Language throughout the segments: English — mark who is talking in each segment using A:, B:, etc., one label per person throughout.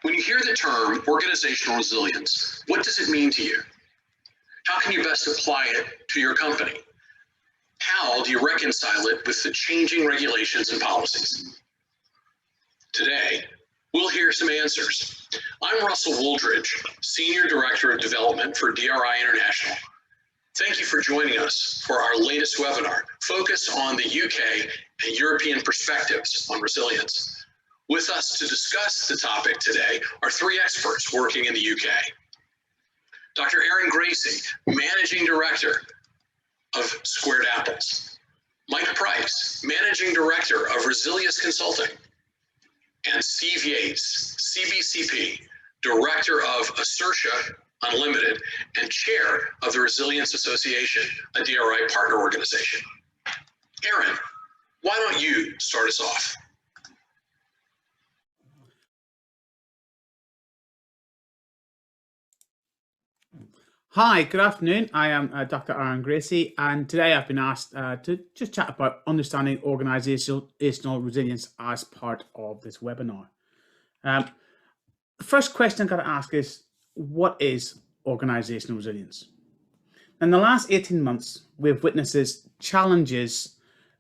A: When you hear the term organizational resilience, what does it mean to you? How can you best apply it to your company? How do you reconcile it with the changing regulations and policies? Today, we'll hear some answers. I'm Russell Wooldridge, Senior Director of Development for DRI International. Thank you for joining us for our latest webinar, focused on the UK and European perspectives on resilience. With us to discuss the topic today are three experts working in the UK. Dr. Gracey, Managing Director of Squared Apples. Mike Price, Managing Director of Resilius Consulting. And Steve Yates, CBCP, Director of Acertia Unlimited and Chair of the Resilience Association, a DRI partner organization. Aaron, why don't you start us off?
B: Hi, good afternoon. I am Dr. Gracey, and today I've been asked to just chat about understanding organizational resilience as part of this webinar. The first question I've got to ask is, what is organizational resilience? In the last 18 months, we've witnessed challenges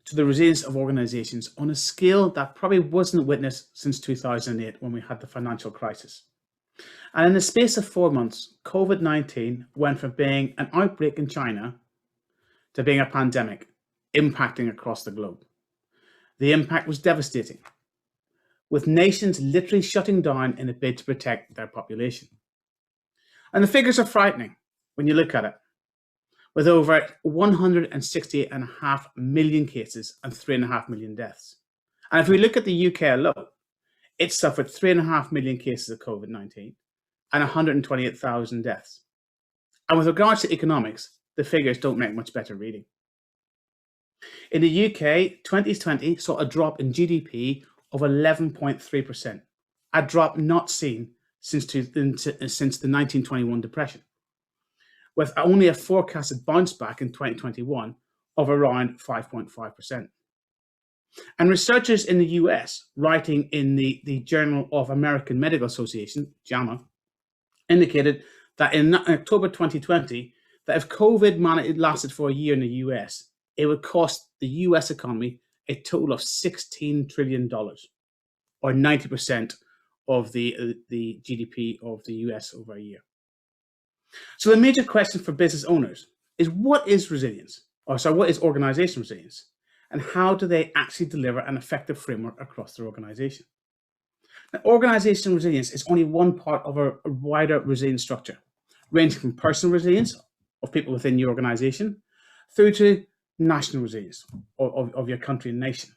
B: to the resilience of organizations on a scale that probably wasn't witnessed since 2008 when we had the financial crisis. And in the space of 4 months, COVID-19 went from being an outbreak in China to being a pandemic, impacting across the globe. The impact was devastating, with nations literally shutting down in a bid to protect their population. And the figures are frightening when you look at it, with over 168.5 million cases and 3.5 million deaths. And if we look at the UK alone, it suffered 3.5 million cases of COVID-19 and 128,000 deaths. And with regards to economics, the figures don't make much better reading. In the UK, 2020 saw a drop in GDP of 11.3%, a drop not seen since the 1921 depression, with only a forecasted bounce back in 2021 of around 5.5%. And researchers in the US, writing in the Journal of American Medical Association, JAMA, indicated that in October 2020, that if COVID lasted for a year in the US, it would cost the US economy a total of $16 trillion, or 90% of the GDP of the US over a year. So the major question for business owners is, what is resilience? What is organizational resilience? And how do they actually deliver an effective framework across their organization? Now, organizational resilience is only one part of a wider resilience structure, ranging from personal resilience of people within your organization through to national resilience of your country and nation.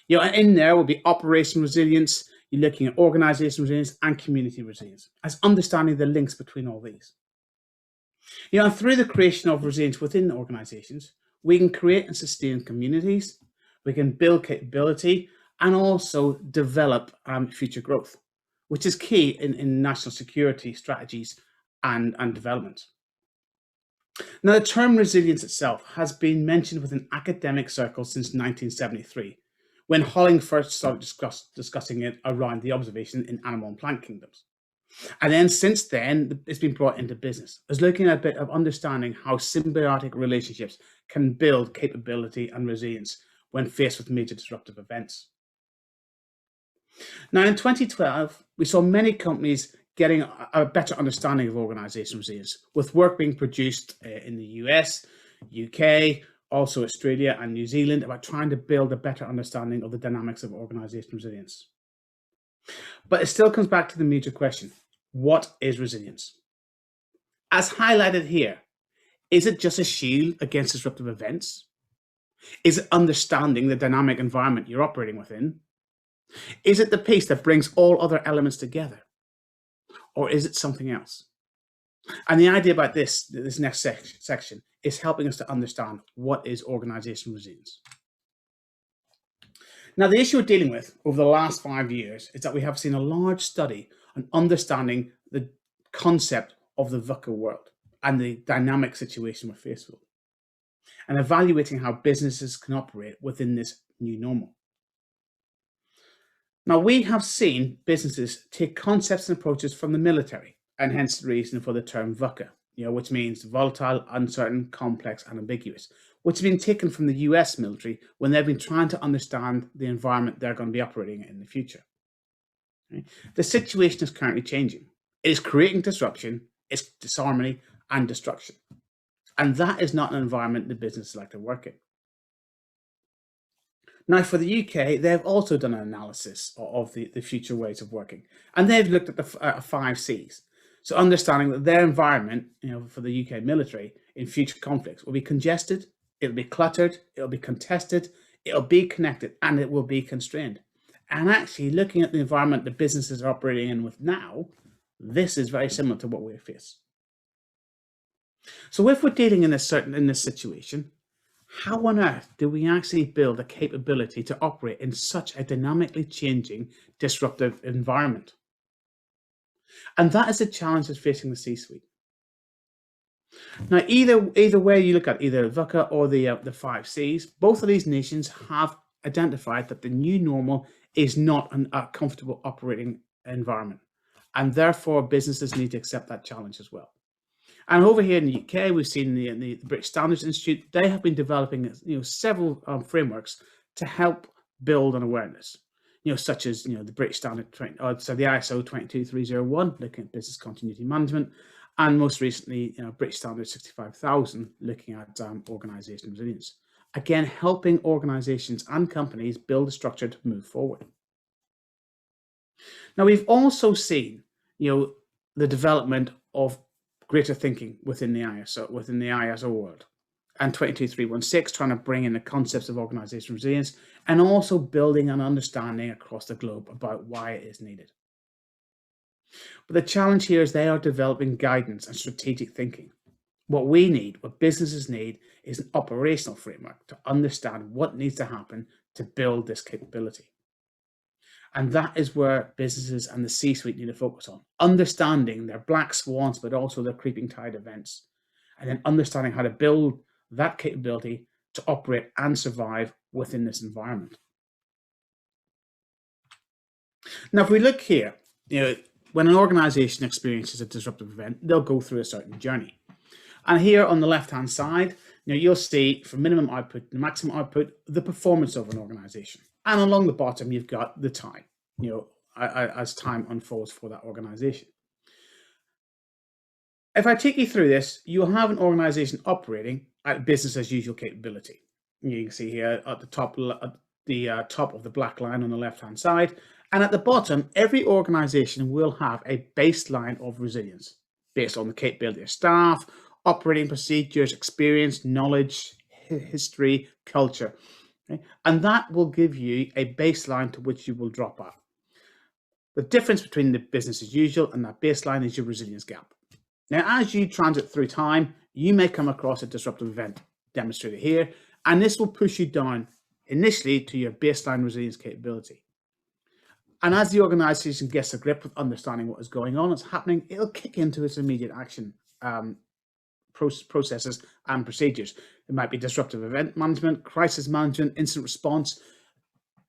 B: And in there will be operational resilience. You're looking at organizational resilience and community resilience, as understanding the links between all these. And through the creation of resilience within organizations, we can create and sustain communities, we can build capability, and also develop future growth, which is key in national security strategies and development. Now, the term resilience itself has been mentioned within academic circles since 1973, when Holling first started discussing it around the observation in animal and plant kingdoms. And then since then, it's been brought into business as looking at a bit of understanding how symbiotic relationships can build capability and resilience when faced with major disruptive events. Now, in 2012, we saw many companies getting a better understanding of organizational resilience, with work being produced in the US, UK, also Australia and New Zealand, about trying to build a better understanding of the dynamics of organizational resilience. But it still comes back to the major question: what is resilience? As highlighted here, is it just a shield against disruptive events? Is it understanding the dynamic environment you're operating within? Is it the piece that brings all other elements together? Or is it something else? And the idea about this next section is helping us to understand what is organizational resilience. Now, the issue we're dealing with over the last 5 years is that we have seen a large study on understanding the concept of the VUCA world and the dynamic situation we're faced with, and evaluating how businesses can operate within this new normal. Now, we have seen businesses take concepts and approaches from the military, and hence the reason for the term VUCA, which means volatile, uncertain, complex, and ambiguous, which has been taken from the US military when they've been trying to understand the environment they're going to be operating in the future. Right? The situation is currently changing. It is creating disruption, it's disharmony, and destruction. And that is not an environment the businesses like to work in. Now, for the UK, they've also done an analysis of the future ways of working, and they've looked at the 5 Cs. So understanding that their environment, for the UK military in future conflicts will be congested, it'll be cluttered, it'll be contested, it'll be connected, and it will be constrained. And actually looking at the environment the businesses are operating in with now, this is very similar to what we face. So if we're dealing in this situation, how on earth do we actually build a capability to operate in such a dynamically changing, disruptive environment? And that is a challenge that's facing the C-suite. Now, either way you look at either VUCA or the 5 Cs, both of these nations have identified that the new normal is not a comfortable operating environment, and therefore businesses need to accept that challenge as well. And over here in the UK, we've seen the British Standards Institute. They have been developing several frameworks to help build an awareness, such as the British Standard, the ISO 22301, looking at business continuity management, and most recently, British Standard 65000, looking at organizational resilience. Again, helping organizations and companies build a structure to move forward. Now, we've also seen, the development of greater thinking within the ISO world, and 22316 trying to bring in the concepts of organizational resilience and also building an understanding across the globe about why it is needed. But the challenge here is they are developing guidance and strategic thinking. What businesses need, is an operational framework to understand what needs to happen to build this capability. And that is where businesses and the C-suite need to focus on, understanding their black swans, but also their creeping tide events, and then understanding how to build that capability to operate and survive within this environment. Now, if we look here, when an organization experiences a disruptive event, they'll go through a certain journey. And here on the left-hand side, you'll see from minimum output to maximum output, the performance of an organization. And along the bottom, you've got the time, as time unfolds for that organization. If I take you through this, you'll have an organization operating at business as usual capability. You can see here at the top of the black line on the left-hand side. And at the bottom, every organization will have a baseline of resilience based on the capability of staff, operating procedures, experience, knowledge, history, culture. Okay? And that will give you a baseline to which you will drop out. The difference between the business as usual and that baseline is your resilience gap. Now, as you transit through time, you may come across a disruptive event demonstrated here, and this will push you down initially to your baseline resilience capability. And as the organization gets a grip with understanding what is going on, what's happening, it'll kick into its immediate action processes and procedures. It might be disruptive event management, crisis management, incident response,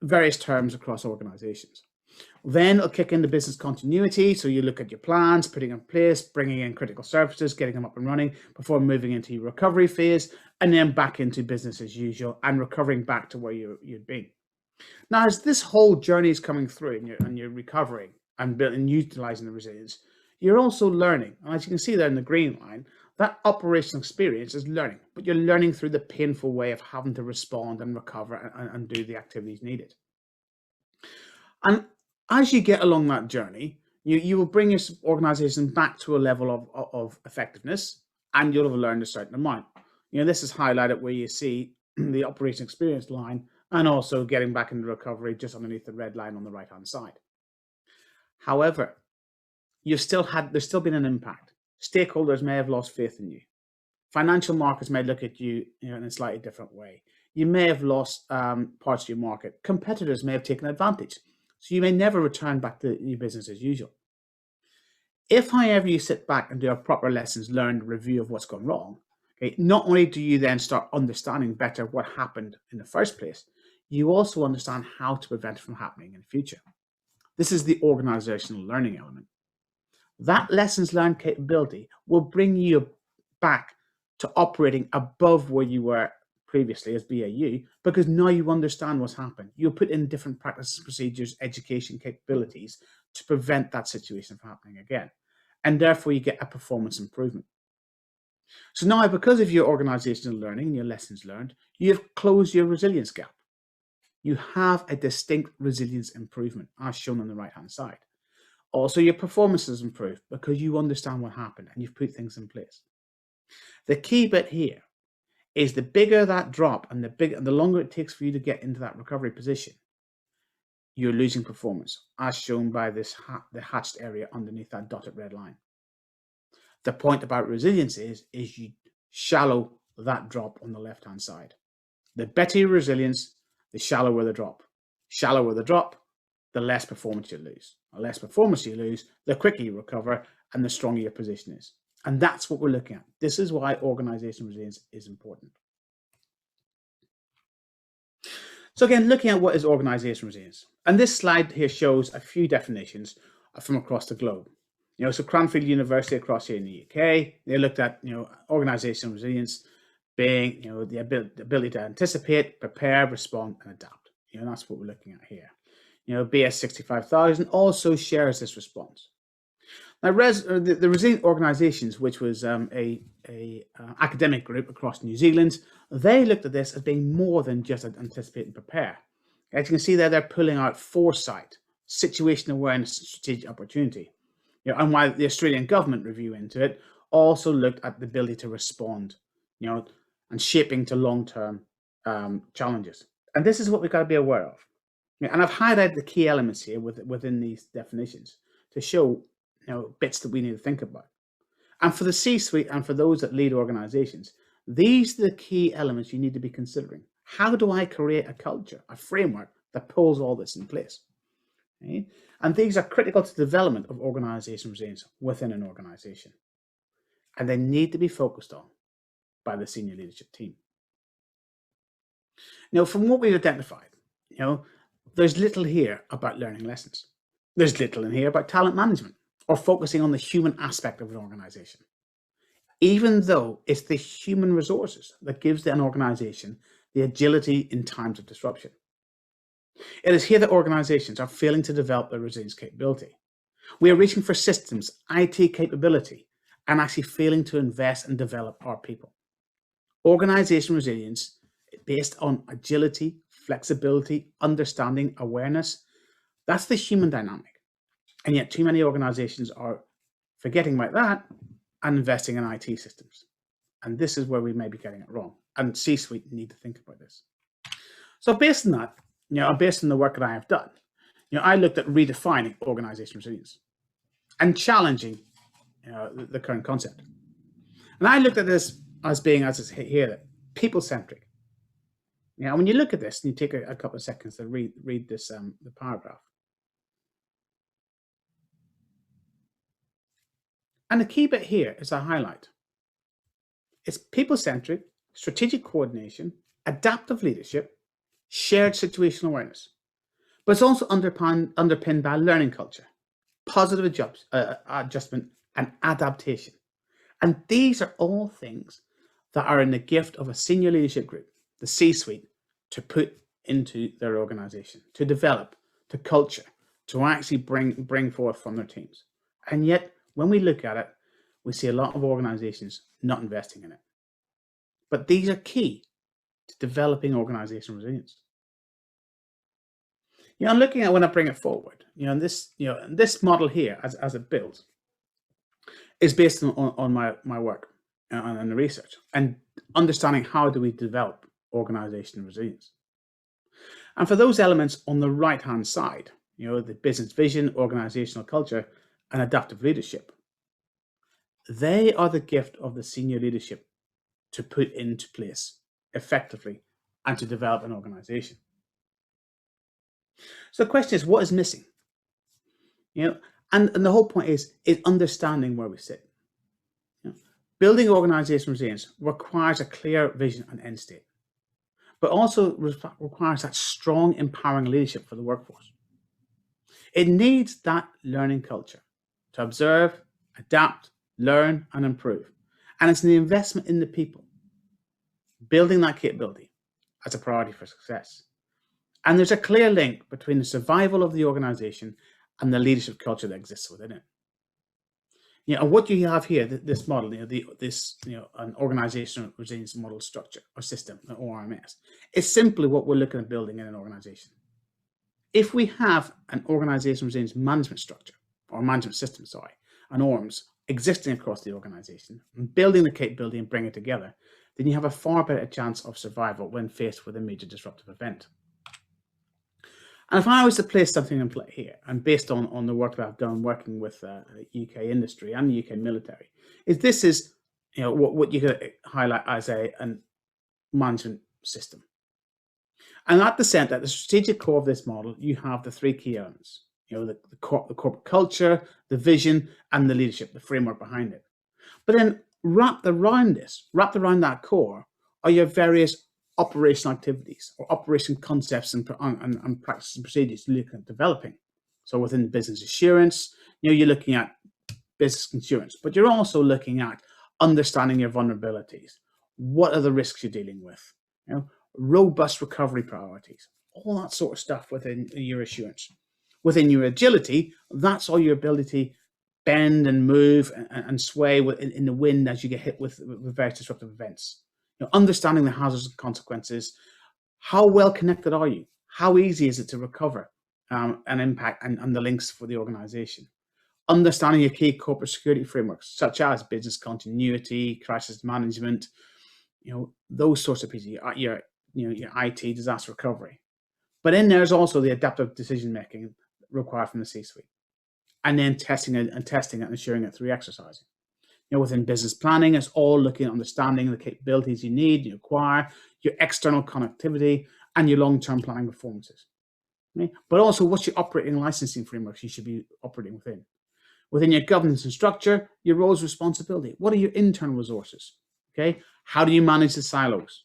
B: various terms across organizations. Then it'll kick into business continuity. So you look at your plans, putting in place, bringing in critical services, getting them up and running before moving into your recovery phase, and then back into business as usual and recovering back to where you'd been. Now, as this whole journey is coming through and you're recovering and utilizing the resilience, you're also learning. And as you can see there in the green line, that operational experience is learning, but you're learning through the painful way of having to respond and recover and do the activities needed. And as you get along that journey, you will bring your organization back to a level of effectiveness, and you'll have learned a certain amount. This is highlighted where you see the operational experience line and also getting back into recovery just underneath the red line on the right-hand side. However, there's still been an impact. Stakeholders may have lost faith in you. Financial markets may look at you, in a slightly different way. You may have lost parts of your market. Competitors may have taken advantage. So you may never return back to your business as usual. If, however, you sit back and do a proper lessons learned review of what's gone wrong, okay, not only do you then start understanding better what happened in the first place, you also understand how to prevent it from happening in the future. This is the organizational learning element. That lessons learned capability will bring you back to operating above where you were previously as BAU, because now you understand what's happened. You'll put in different practices, procedures, education capabilities to prevent that situation from happening again. And therefore you get a performance improvement. So now, because of your organizational learning and your lessons learned, you've closed your resilience gap. You have a distinct resilience improvement, as shown on the right-hand side. Also, your performance has improved because you understand what happened and you've put things in place. The key bit here is the bigger that drop and the longer it takes for you to get into that recovery position, you're losing performance, as shown by this the hatched area underneath that dotted red line. The point about resilience is you shallow that drop on the left-hand side. The better your resilience, the shallower the drop. Shallower the drop, the less performance you lose. The less performance you lose, the quicker you recover and the stronger your position is. And that's what we're looking at. This is why organizational resilience is important. So again, looking at what is organizational resilience. And this slide here shows a few definitions from across the globe. So Cranfield University across here in the UK, they looked at, organizational resilience being, the ability to anticipate, prepare, respond, and adapt. And that's what we're looking at here. BS 65,000 also shares this response. Now, the Resilient Organisations, which was a academic group across New Zealand, they looked at this as being more than just anticipate and prepare. As you can see there, they're pulling out foresight, situation awareness, and strategic opportunity. And while the Australian government review into it also looked at the ability to respond, and shaping to long-term challenges. And this is what we've got to be aware of. And I've highlighted the key elements here within these definitions to show, bits that we need to think about. And for the C-suite and for those that lead organizations, these are the key elements you need to be considering. How do I create a culture, a framework that pulls all this in place? Okay? And these are critical to the development of organizational resilience within an organization. And they need to be focused on by the senior leadership team. Now, from what we've identified, there's little here about learning lessons. There's little in here about talent management or focusing on the human aspect of an organization, even though it's the human resources that gives an organization the agility in times of disruption. It is here that organizations are failing to develop their resilience capability. We are reaching for systems, IT capability, and actually failing to invest and develop our people. Organizational resilience based on agility, flexibility, understanding, awareness, that's the human dynamic. And yet too many organizations are forgetting about that and investing in IT systems. And this is where we may be getting it wrong. And C-suite need to think about this. So based on that, based on the work that I have done, I looked at redefining organizational resilience and challenging the current concept. And I looked at this as being, as it's here, people-centric. When you look at this, and you take a couple of seconds to read this, the paragraph. And the key bit here is a highlight. It's people-centric, strategic coordination, adaptive leadership, shared situational awareness. But it's also underpinned by a learning culture, positive adjustment, and adaptation. And these are all things that are in the gift of a senior leadership group, the C-suite, to put into their organization, to develop, to culture, to actually bring forth from their teams. And yet, when we look at it, we see a lot of organizations not investing in it. But these are key to developing organizational resilience. I'm looking at when I bring it forward, this model here, as it builds, is based on my work and the research and understanding how do we develop organizational resilience. And for those elements on the right-hand side, the business vision, organizational culture, and adaptive leadership, they are the gift of the senior leadership to put into place effectively and to develop an organization. So the question is, what is missing? And the whole point is understanding where we sit. Building organizational resilience requires a clear vision and end state, but also requires that strong, empowering leadership for the workforce. It needs that learning culture to observe, adapt, learn, and improve. And it's the investment in the people, building that capability as a priority for success. And there's a clear link between the survival of the organization and the leadership culture that exists within it. And what you have here, this model, an organizational resilience model structure or system, an ORMS, is simply what we're looking at building in an organization. If we have an organizational resilience management structure or management system, an ORMS existing across the organization, and building the capability and bringing it together, then you have a far better chance of survival when faced with a major disruptive event. And if I was to place something in play here, and based on the work that I've done working with UK industry and the UK military, this is what you could highlight as a management system. And at the center, the strategic core of this model, you have the three key elements: the corporate culture, the vision, and the leadership, the framework behind it. But then wrapped around that core, are your various operational activities or operation concepts and practices and procedures you look at developing. So within business assurance, you're looking at business insurance, but you're also looking at understanding your vulnerabilities. What are the risks you're dealing with? Robust recovery priorities, all that sort of stuff within your assurance. Within your agility, that's all your ability to bend and move and sway in the wind as you get hit with various disruptive events. Understanding the hazards and consequences. How well connected are you? How easy is it to recover an impact and the links for the organization? Understanding your key corporate security frameworks, such as business continuity, crisis management, those sorts of pieces, your IT, disaster recovery. But then there's also the adaptive decision making required from the C-suite, and then testing it and ensuring it through exercising. Within business planning, it's all looking at understanding the capabilities you need, you acquire, your external connectivity, and your long-term planning performances. Okay? But also, what's your operating licensing frameworks you should be operating within? Within your governance and structure, your roles and responsibility. What are your internal resources? Okay, how do you manage the silos?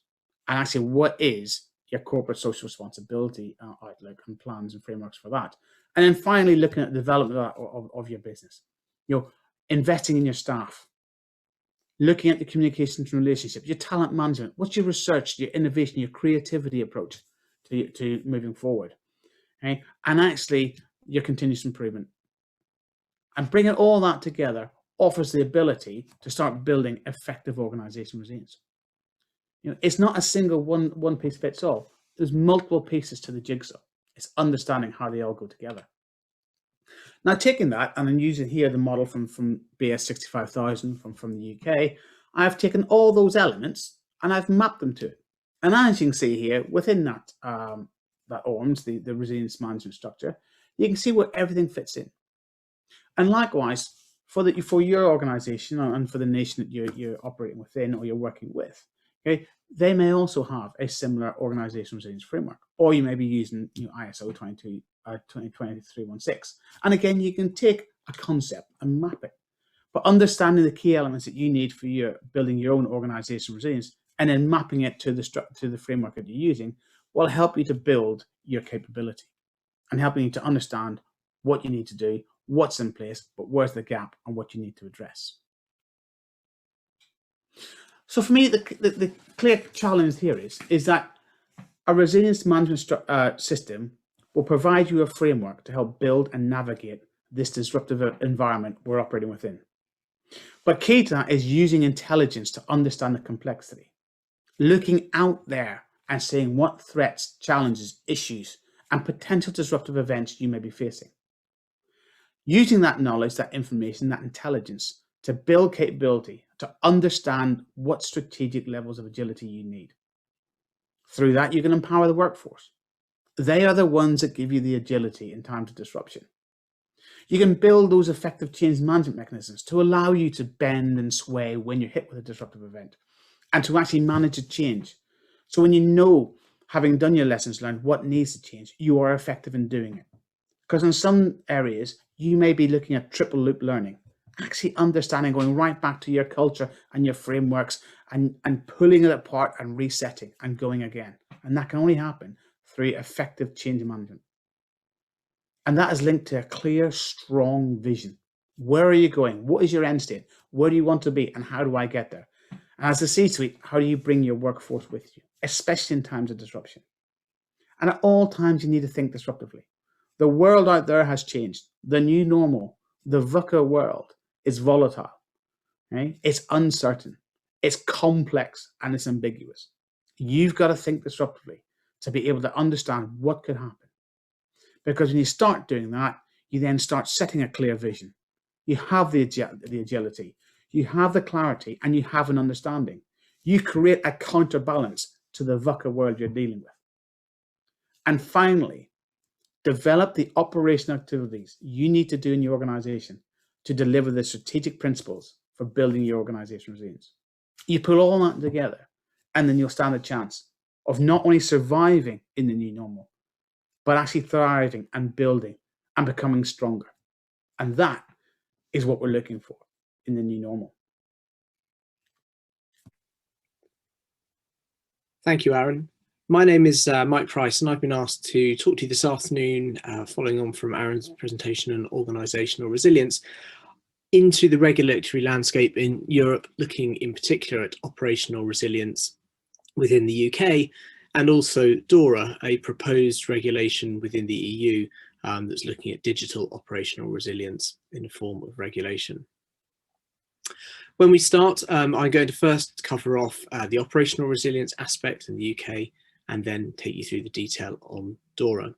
B: And actually, what is your corporate social responsibility outlook and plans and frameworks for that? And then finally, looking at the development of your business. Investing in your staff. Looking at the communications and relationships, your talent management, what's your research, your innovation, your creativity approach to moving forward, okay? And actually your continuous improvement. And bringing all that together offers the ability to start building effective organizational resilience. It's not a single one piece fits all. There's multiple pieces to the jigsaw. It's understanding how they all go together. Now, taking that, and I'm using here the model from BS 65000 from the UK, I've taken all those elements and I've mapped them to it. And as you can see here, within that ORMS, the resilience management structure, you can see where everything fits in. And likewise, for your organization and for the nation that you're operating within or you're working with, okay, they may also have a similar organizational resilience framework, or you may be using ISO 22316. And again, you can take a concept and map it, but understanding the key elements that you need for building your own organizational resilience and then mapping it to the framework that you're using will help you to build your capability and helping you to understand what you need to do, what's in place, but where's the gap and what you need to address. So for me, the clear challenge here is that a resilience management system will provide you a framework to help build and navigate this disruptive environment we're operating within. But key to that is using intelligence to understand the complexity, looking out there and seeing what threats, challenges, issues, and potential disruptive events you may be facing. Using that knowledge, that information, that intelligence to build capability, to understand what strategic levels of agility you need. Through that, you can empower the workforce. They are the ones that give you the agility in times of disruption. You can build those effective change management mechanisms to allow you to bend and sway when you're hit with a disruptive event and to actually manage a change. So when you know, having done your lessons learned, what needs to change, you are effective in doing it. Because in some areas, you may be looking at triple loop learning, actually understanding, going right back to your culture and your frameworks and pulling it apart and resetting and going again. And that can only happen through effective change management. And that is linked to a clear, strong vision. Where are you going? What is your end state? Where do you want to be? And how do I get there? And as a C-suite, how do you bring your workforce with you, especially in times of disruption? And at all times, you need to think disruptively. The world out there has changed. The new normal, the VUCA world, is volatile. Right? It's uncertain, it's complex, and it's ambiguous. You've got to think disruptively to be able to understand what could happen. Because when you start doing that, you then start setting a clear vision. You have the agility, you have the clarity, and you have an understanding. You create a counterbalance to the VUCA world you're dealing with. And finally, develop the operational activities you need to do in your organization to deliver the strategic principles for building your organizational resilience. You put all that together, and then you'll stand a chance of not only surviving in the new normal, but actually thriving and building and becoming stronger. And that is what we're looking for in the new normal.
C: Thank you, Aaron. My name is Mike Price, and I've been asked to talk to you this afternoon, following on from Aaron's presentation on organisational resilience, into the regulatory landscape in Europe, looking in particular at operational resilience within the UK, and also DRI, a proposed regulation within the EU that's looking at digital operational resilience in the form of regulation. When we start, I'm going to first cover off the operational resilience aspect in the UK, and then take you through the detail on DRI.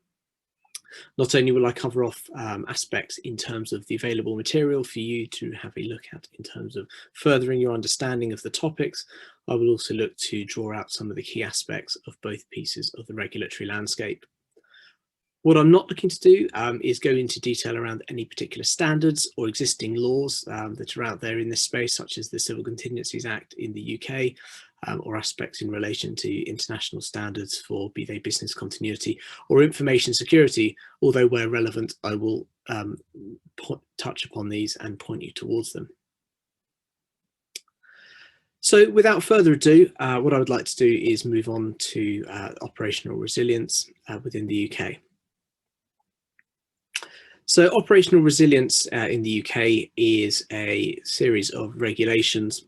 C: Not only will I cover off aspects in terms of the available material for you to have a look at in terms of furthering your understanding of the topics, I will also look to draw out some of the key aspects of both pieces of the regulatory landscape. What I'm not looking to do is go into detail around any particular standards or existing laws that are out there in this space, such as the Civil Contingencies Act in the UK, or aspects in relation to international standards for, be they business continuity or information security, although where relevant, I will touch upon these and point you towards them. So without further ado, what I would like to do is move on to operational resilience within the UK. So operational resilience in the UK is a series of regulations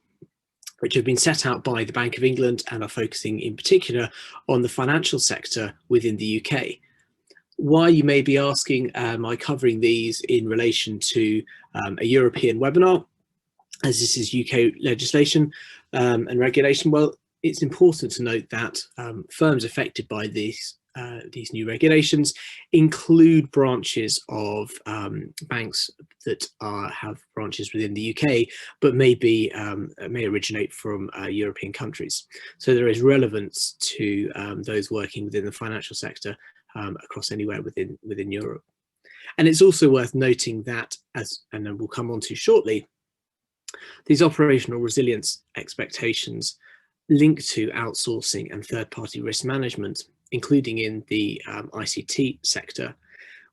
C: which have been set out by the Bank of England and are focusing in particular on the financial sector within the UK. Why, you may be asking, am I covering these in relation to a European webinar, as this is UK legislation and regulation? Well, it's important to note that firms affected by these new regulations include branches of banks that have branches within the UK, but may originate from European countries. So there is relevance to those working within the financial sector across anywhere within Europe. And it's also worth noting that, and then we'll come on to shortly, these operational resilience expectations link to outsourcing and third-party risk management, including in the ICT sector,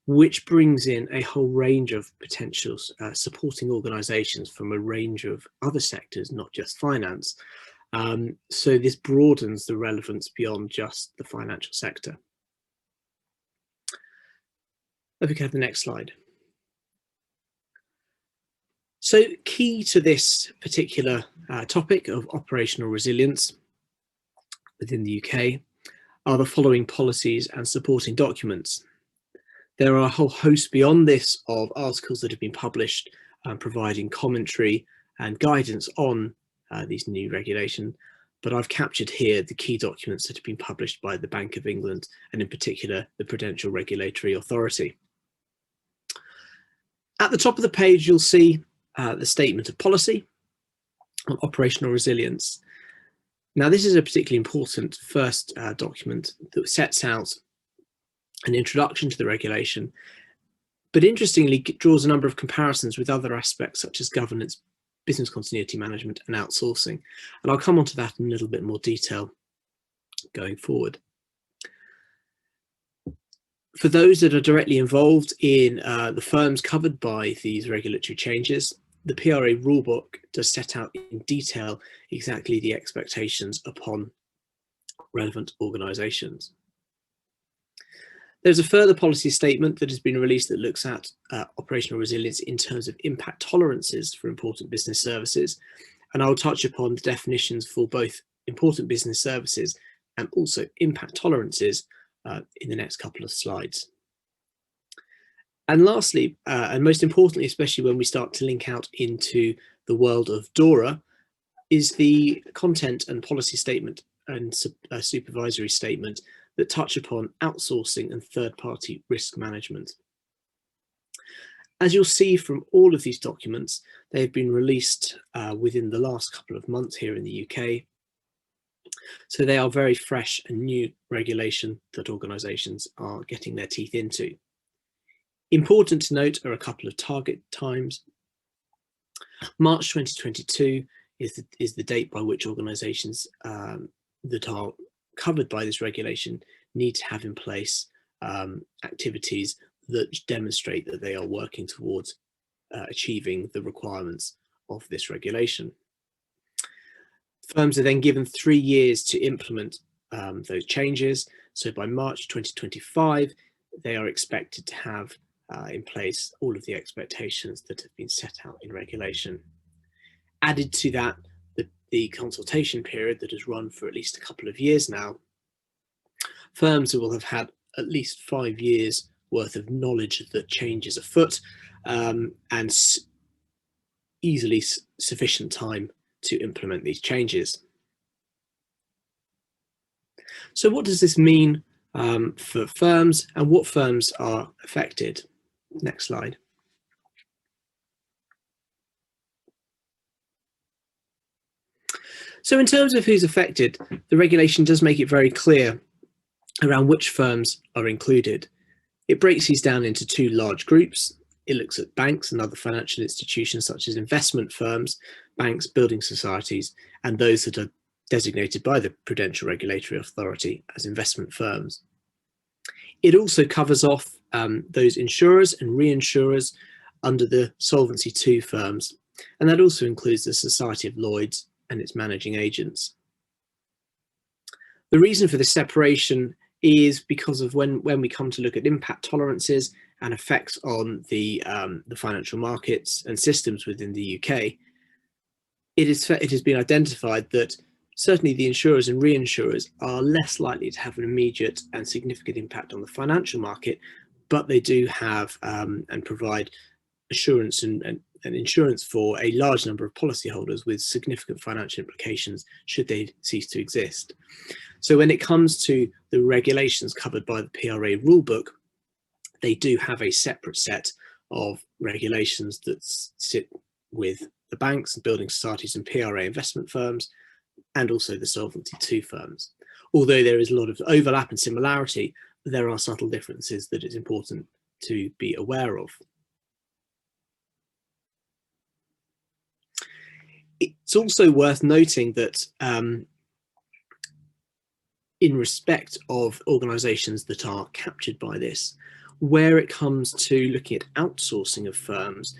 C: which brings in a whole range of potential supporting organisations from a range of other sectors, not just finance. So this broadens the relevance beyond just the financial sector. If we can have the next slide. So key to this particular topic of operational resilience within the UK are the following policies and supporting documents. There are a whole host beyond this of articles that have been published providing commentary and guidance on these new regulations, but I've captured here the key documents that have been published by the Bank of England and in particular the Prudential Regulatory Authority. At the top of the page, you'll see the statement of policy on operational resilience. Now, this is a particularly important first document that sets out an introduction to the regulation, but interestingly draws a number of comparisons with other aspects such as governance, business continuity management and outsourcing. And I'll come on to that in a little bit more detail going forward. For those that are directly involved in the firms covered by these regulatory changes, the PRA rulebook does set out in detail exactly the expectations upon relevant organisations. There's a further policy statement that has been released that looks at operational resilience in terms of impact tolerances for important business services. And I'll touch upon the definitions for both important business services and also impact tolerances in the next couple of slides. And lastly, and most importantly, especially when we start to link out into the world of DORA, is the content and policy statement and supervisory statement that touch upon outsourcing and third-party risk management. As you'll see from all of these documents, they have been released within the last couple of months here in the UK. So they are very fresh and new regulation that organisations are getting their teeth into. Important to note are a couple of target times. March 2022 is the date by which organisations that are covered by this regulation need to have in place activities that demonstrate that they are working towards achieving the requirements of this regulation. Firms are then given 3 years to implement those changes. So by March 2025, they are expected to have in place all of the expectations that have been set out in regulation. Added to that, the consultation period that has run for at least a couple of years now, firms will have had at least 5 years worth of knowledge that change is afoot and easily sufficient time to implement these changes. So what does this mean for firms, and what firms are affected? Next slide. So in terms of who's affected, the regulation does make it very clear around which firms are included. It breaks these down into 2 large groups. It looks at banks and other financial institutions such as investment firms, banks, building societies, and those that are designated by the Prudential Regulatory Authority as investment firms. It also covers off those insurers and reinsurers under the Solvency II firms, and that also includes the Society of Lloyd's and its managing agents. The reason for this separation is because of when we come to look at impact tolerances and effects on the financial markets and systems within the UK, it has been identified that certainly the insurers and reinsurers are less likely to have an immediate and significant impact on the financial market, but they do have and provide assurance and insurance for a large number of policyholders with significant financial implications should they cease to exist. So when it comes to the regulations covered by the PRA rulebook, they do have a separate set of regulations that sit with the banks and building societies and PRA investment firms, and also the Solvency II firms. Although there is a lot of overlap and similarity, there are subtle differences that it's important to be aware of. It's also worth noting that in respect of organisations that are captured by this, where it comes to looking at outsourcing of firms,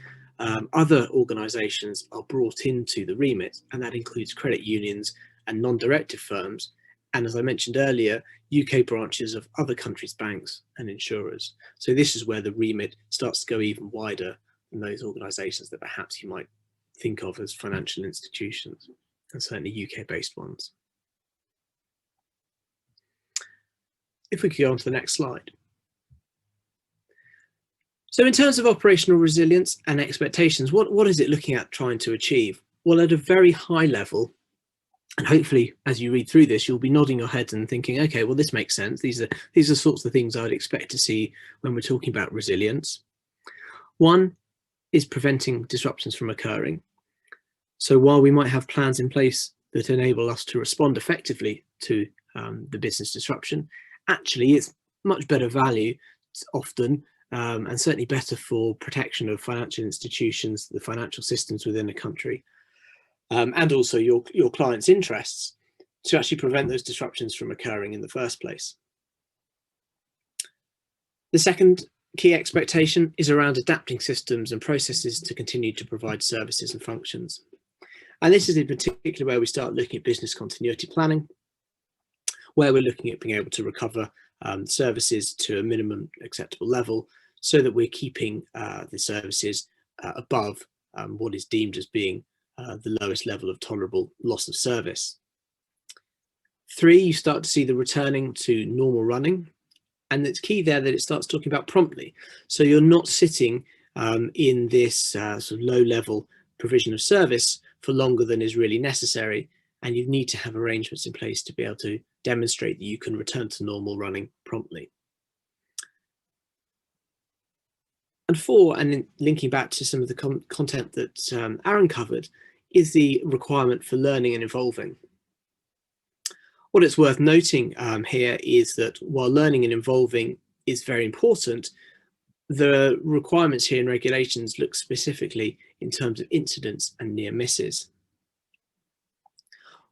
C: other organisations are brought into the remit, and that includes credit unions and non-directive firms, and as I mentioned earlier, UK branches of other countries' banks and insurers. So this is where the remit starts to go even wider than those organisations that perhaps you might think of as financial institutions, and certainly UK-based ones. If we could go on to the next slide. So in terms of operational resilience and expectations, what is it looking at trying to achieve? Well, at a very high level, and hopefully as you read through this, you'll be nodding your head and thinking, okay, well, this makes sense. These are sorts of things I'd expect to see when we're talking about resilience. One is preventing disruptions from occurring. So while we might have plans in place that enable us to respond effectively to the business disruption, actually it's much better value often, and certainly better for protection of financial institutions, the financial systems within a country, and also your clients' interests, to actually prevent those disruptions from occurring in the first place. The second key expectation is around adapting systems and processes to continue to provide services and functions. And this is in particular where we start looking at business continuity planning, where we're looking at being able to recover services to a minimum acceptable level, so that we're keeping the services above what is deemed as being the lowest level of tolerable loss of service. 3, you start to see the returning to normal running, and it's key there that it starts talking about promptly. So you're not sitting in this sort of low level provision of service for longer than is really necessary, and you need to have arrangements in place to be able to demonstrate that you can return to normal running promptly. And 4, and linking back to some of the content that Aaron covered, is the requirement for learning and evolving. What it's worth noting here is that while learning and evolving is very important, the requirements here in regulations look specifically in terms of incidents and near misses.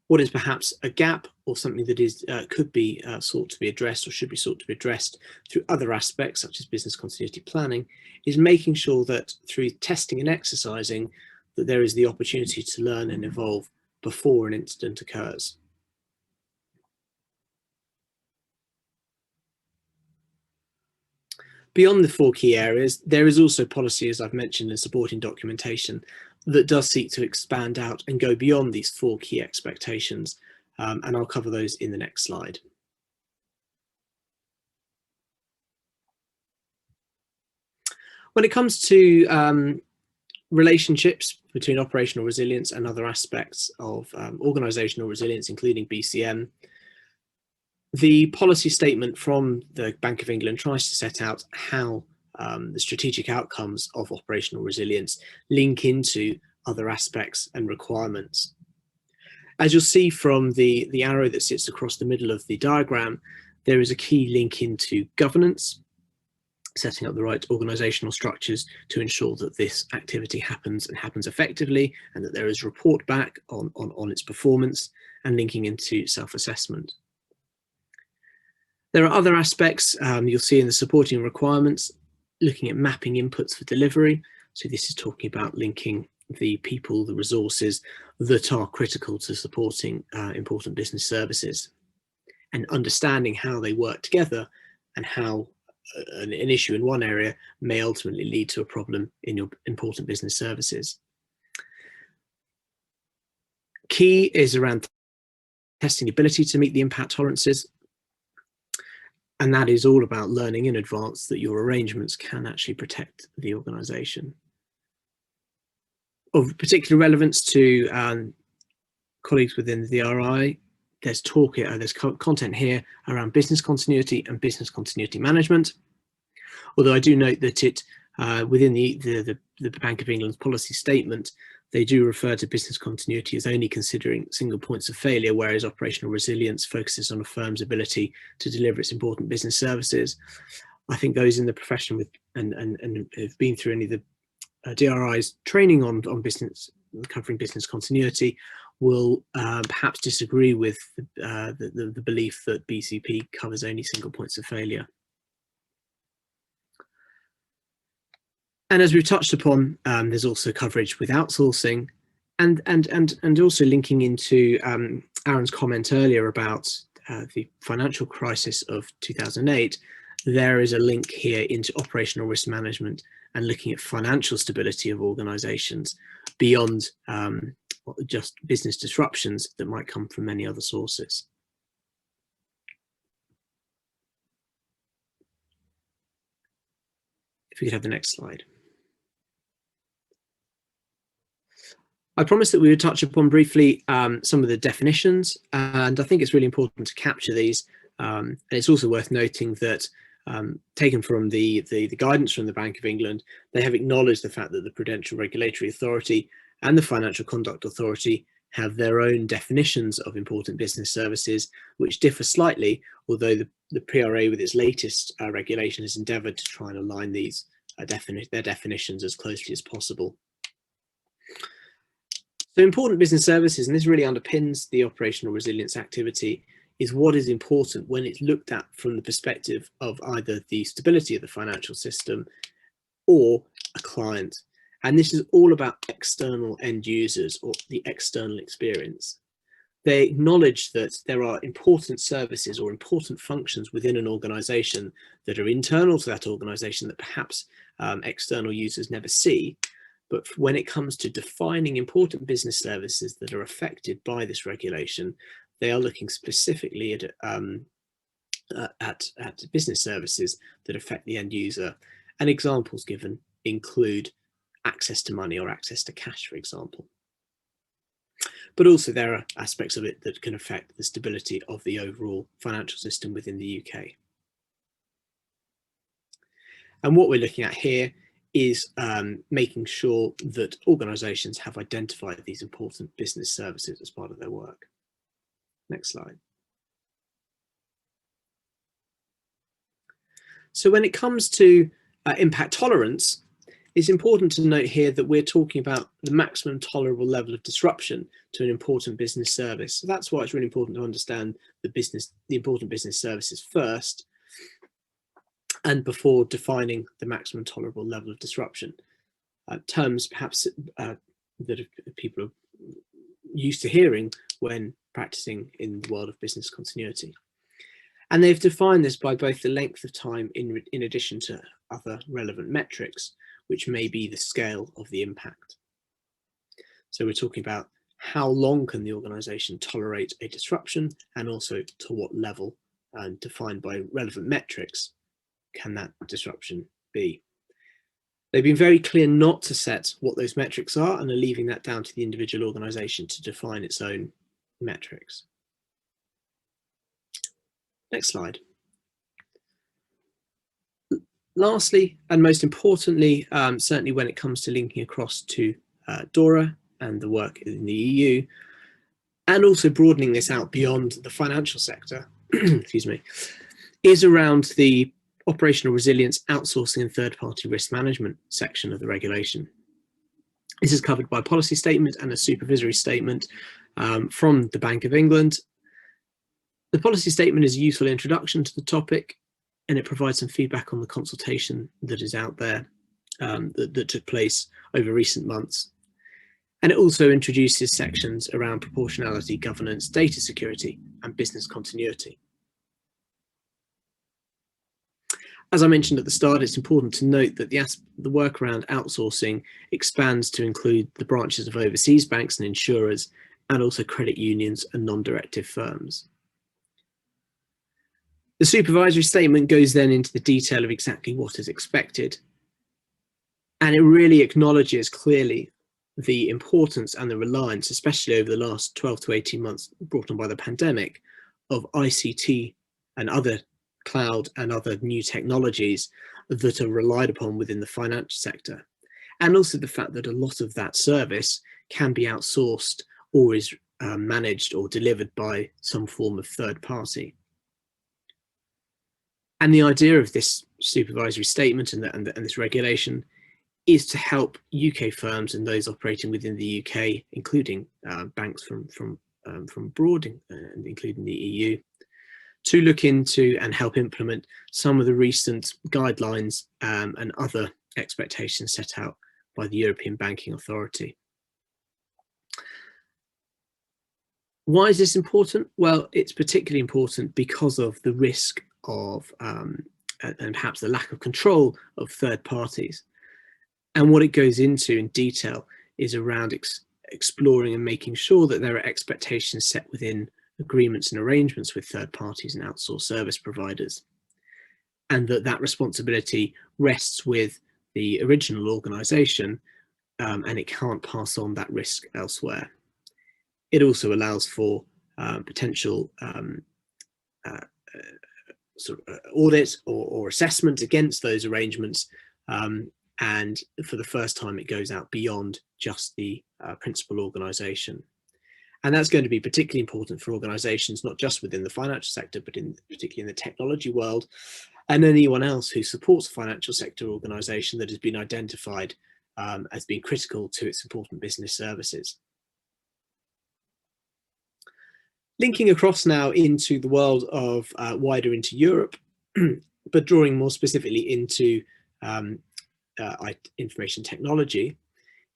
C: What is perhaps a gap, or something that is could be sought to be addressed, or should be sought to be addressed through other aspects such as business continuity planning, is making sure that through testing and exercising that there is the opportunity to learn and evolve before an incident occurs. Beyond the 4 key areas, there is also policy, as I've mentioned, and supporting documentation that does seek to expand out and go beyond these 4 key expectations, and I'll cover those in the next slide. When it comes to relationships between operational resilience and other aspects of organisational resilience, including BCM, the policy statement from the Bank of England tries to set out how the strategic outcomes of operational resilience link into other aspects and requirements. As you'll see from the arrow that sits across the middle of the diagram, there is a key link into governance, setting up the right organisational structures to ensure that this activity happens and happens effectively, and that there is report back on its performance, and linking into self-assessment. There are other aspects you'll see in the supporting requirements, looking at mapping inputs for delivery. So this is talking about linking the people, the resources that are critical to supporting important business services, and understanding how they work together, and how an issue in one area may ultimately lead to a problem in your important business services. Key is around testing the ability to meet the impact tolerances. And that is all about learning in advance that your arrangements can actually protect the organisation. Of particular relevance to colleagues within the DRI, there's content here around business continuity and business continuity management. Although I do note that it within the Bank of England's policy statement, they do refer to business continuity as only considering single points of failure, whereas operational resilience focuses on a firm's ability to deliver its important business services. I think those in the profession and have been through any of the DRI's training on business, covering business continuity, will perhaps disagree with the belief that BCP covers only single points of failure. And as we've touched upon, there's also coverage with outsourcing, and also linking into Aaron's comment earlier about the financial crisis of 2008. There is a link here into operational risk management and looking at financial stability of organisations beyond just business disruptions that might come from many other sources. If we could have the next slide. I promised that we would touch upon briefly some of the definitions, and I think it's really important to capture these. And it's also worth noting that taken from the guidance from the Bank of England, they have acknowledged the fact that the Prudential Regulatory Authority and the Financial Conduct Authority have their own definitions of important business services, which differ slightly, although the PRA with its latest regulation has endeavoured to try and align these their definitions as closely as possible. So important business services, and this really underpins the operational resilience activity, is what is important when it's looked at from the perspective of either the stability of the financial system or a client. And this is all about external end users, or the external experience. they acknowledge that there are important services or important functions within an organization that are internal to that organization that perhaps external users never see. But when it comes to defining important business services that are affected by this regulation, they are looking specifically at business services that affect the end user. And examples given include access to money or access to cash, for example. But also there are aspects of it that can affect the stability of the overall financial system within the UK. And what we're looking at here is making sure that organisations have identified these important business services as part of their work. Next slide. So when it comes to impact tolerance, it's important to note here that we're talking about the maximum tolerable level of disruption to an important business service. So that's why it's really important to understand the important business services first, and before defining the maximum tolerable level of disruption. Terms perhaps that people are used to hearing when practicing in the world of business continuity. And they've defined this by both the length of time in addition to other relevant metrics, which may be the scale of the impact. So we're talking about how long can the organisation tolerate a disruption, and also to what level, and defined by relevant metrics, can that disruption be. They've been very clear not to set what those metrics are, and are leaving that down to the individual organisation to define its own metrics. Next slide. Lastly, and most importantly, certainly when it comes to linking across to DRI and the work in the EU, and also broadening this out beyond the financial sector, excuse me, is around the Operational Resilience, Outsourcing and Third-Party Risk Management section of the regulation. This is covered by a policy statement and a supervisory statement from the Bank of England. The policy statement is a useful introduction to the topic, and it provides some feedback on the consultation that is out there that took place over recent months. And it also introduces sections around proportionality, governance, data security, and business continuity. As I mentioned at the start, it's important to note that the work around outsourcing expands to include the branches of overseas banks and insurers, and also credit unions and non-directive firms. The supervisory statement goes then into the detail of exactly what is expected, and it really acknowledges clearly the importance and the reliance, especially over the last 12 to 18 months brought on by the pandemic, of ICT and other cloud and other new technologies that are relied upon within the financial sector, and also the fact that a lot of that service can be outsourced or is managed or delivered by some form of third party. And the idea of this supervisory statement and this regulation is to help UK firms and those operating within the UK, including banks from abroad, including the EU, to look into and help implement some of the recent guidelines and other expectations set out by the European Banking Authority. Why is this important? Well, it's particularly important because of the risk of and perhaps the lack of control of third parties. And what it goes into in detail is around exploring and making sure that there are expectations set within agreements and arrangements with third parties and outsourced service providers, and that responsibility rests with the original organisation, and it can't pass on that risk elsewhere. It also allows for potential audit or assessment against those arrangements, and for the first time it goes out beyond just the principal organisation. And that's going to be particularly important for organisations not just within the financial sector, but particularly in the technology world, and anyone else who supports a financial sector organisation that has been identified as being critical to its important business services. Linking across now into the world of wider into Europe, but drawing more specifically into information technology.